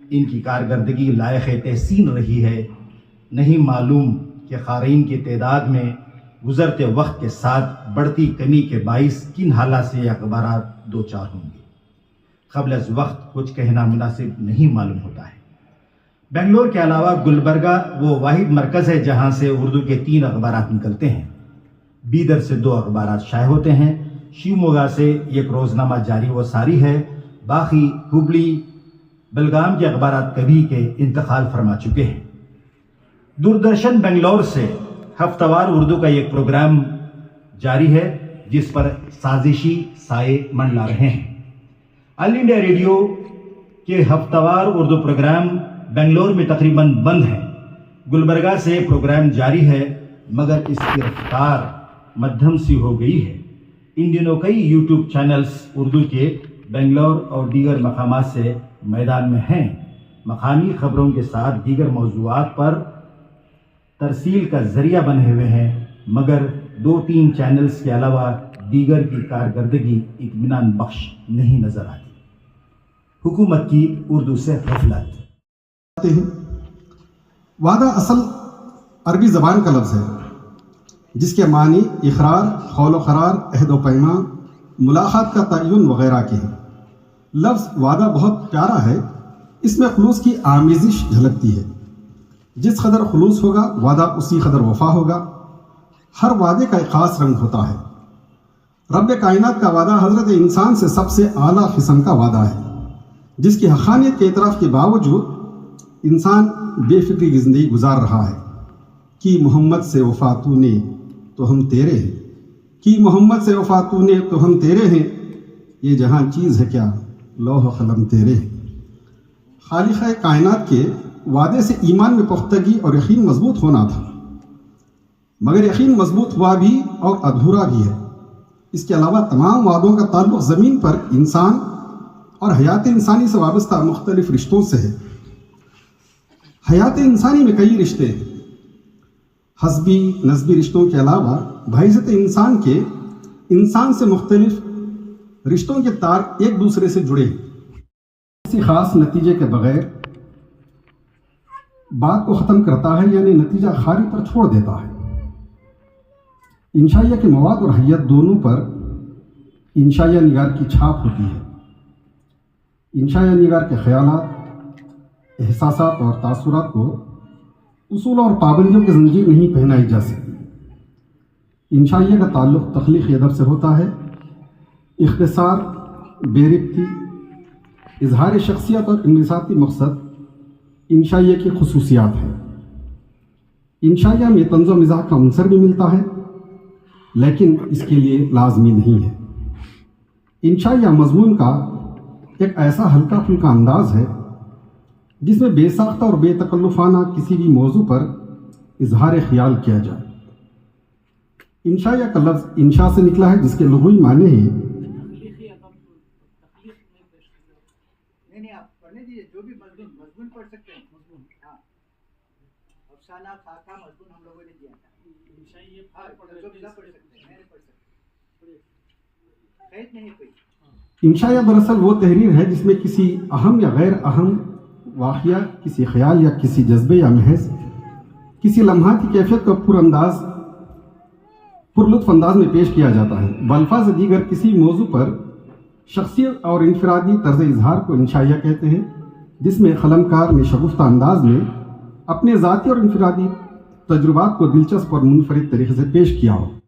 इनकी कारकर्दगी लायक़ तहसीन रही है। नहीं मालूम कि क़ारीन की तादाद में गुज़रते वक्त के साथ बढ़ती कमी के बाइस किन हालात से ये अखबारात दो चार होंगे। क़ब्ल अज़ वक्त कुछ कहना मुनासिब नहीं मालूम होता है। बेंगलोर के अलावा गुलबर्गा वो वाहिद मरकज़ है जहाँ से उर्दू के 3 अखबारात निकलते हैं। बीदर से 2 अखबारात शाये होते हैं। शिवमोगा से एक रोज़नामा जारी व सारी है। باقی ہبلی بلگام کے اخبارات کبھی کے انتقال فرما چکے ہیں۔ دوردرشن بنگلور سے ہفتہ وار اردو کا ایک پروگرام جاری ہے جس پر سازشی سائے منڈلا رہے ہیں۔ آل انڈیا ریڈیو کے ہفتہ وار اردو پروگرام بنگلور میں تقریباً بند ہیں۔ گلبرگہ سے پروگرام جاری ہے مگر اس کی رفتار مدھم سی ہو گئی ہے۔ ان دنوں کئی یوٹیوب چینلز اردو کے بنگلور اور دیگر مقامات سے میدان میں ہیں۔ مقامی خبروں کے ساتھ دیگر موضوعات پر ترسیل کا ذریعہ بنے ہوئے ہیں مگر 2-3 چینلز کے علاوہ دیگر کی کارکردگی اطمینان بخش نہیں نظر آتی۔ حکومت کی اردو سے غفلت۔ وعدہ اصل عربی زبان کا لفظ ہے جس کے معنی اقرار، قول و قرار، عہد و پیمان، ملاقات کا تعین وغیرہ کے ہیں۔ لفظ وعدہ بہت پیارا ہے، اس میں خلوص کی آمیزش جھلکتی ہے۔ جس قدر خلوص ہوگا وعدہ اسی قدر وفا ہوگا۔ ہر وعدے کا ایک خاص رنگ ہوتا ہے۔ رب کائنات کا وعدہ حضرت انسان سے سب سے اعلیٰ قسم کا وعدہ ہے جس کی حقانیت کے اعتراف کے باوجود انسان بے فکری کی زندگی گزار رہا ہے۔ کہ محمد سے وفا تو نے تو ہم تیرے ہیں، کہ محمد سے وفا تو نے تو ہم تیرے ہیں، یہ جہاں چیز ہے کیا لوح و قلم تیرے ہیں۔ خالق کائنات کے وعدے سے ایمان میں پختگی اور یقین مضبوط ہونا تھا مگر یقین مضبوط ہوا بھی اور ادھورا بھی ہے۔ اس کے علاوہ تمام وعدوں کا تعلق زمین پر انسان اور حیات انسانی سے وابستہ مختلف رشتوں سے ہے۔ حیات انسانی میں کئی رشتے ہیں۔ حسبی نسبی رشتوں کے علاوہ بحیثیت انسان کے انسان سے مختلف رشتوں کے تار ایک دوسرے سے جڑے ہیں۔ کسی خاص نتیجے کے بغیر بات کو ختم کرتا ہے یعنی نتیجہ خاری پر چھوڑ دیتا ہے۔ انشائیہ کے مواد اور حیت دونوں پر انشائیہ نگار کی چھاپ ہوتی ہے۔ انشائیہ نگار کے خیالات، احساسات اور تاثرات کو اصول اور پابندیوں کی زنجیر نہیں پہنائی جا سکتی۔ انشائیہ کا تعلق تخلیقی ادب سے ہوتا ہے۔ اختصار، بے ربطی، اظہار شخصیت اور انبساطی مقصد انشائیہ کی خصوصیات ہیں۔ انشائیہ میں طنز و مزاح کا عنصر بھی ملتا ہے لیکن اس کے لیے لازمی نہیں ہے۔ انشائیہ مضمون کا ایک ایسا ہلکا پھلکا انداز ہے جس میں بے ساختہ اور بے تکلفانہ کسی بھی موضوع پر اظہار خیال کیا جائے۔ انشائیہ کا لفظ انشاء سے نکلا ہے جس کے لغوی معنی ہے جو بھی مضمون پڑھ سکتے ہیں۔ ہاں، افسانہ خاکہ مضمون ہم لوگوں نے دیا تھا۔ انشائیہ دراصل وہ تحریر ہے جس میں کسی اہم یا غیر اہم واقعہ، کسی خیال یا کسی جذبے یا محض کسی لمحات کی کیفیت کو پر لطف انداز میں پیش کیا جاتا ہے۔ بالفاظ دیگر کسی موضوع پر شخصیت اور انفرادی طرز اظہار کو انشائیہ کہتے ہیں جس میں قلمکار نے شگفتہ انداز میں اپنے ذاتی اور انفرادی تجربات کو دلچسپ اور منفرد طریقے سے پیش کیا ہو۔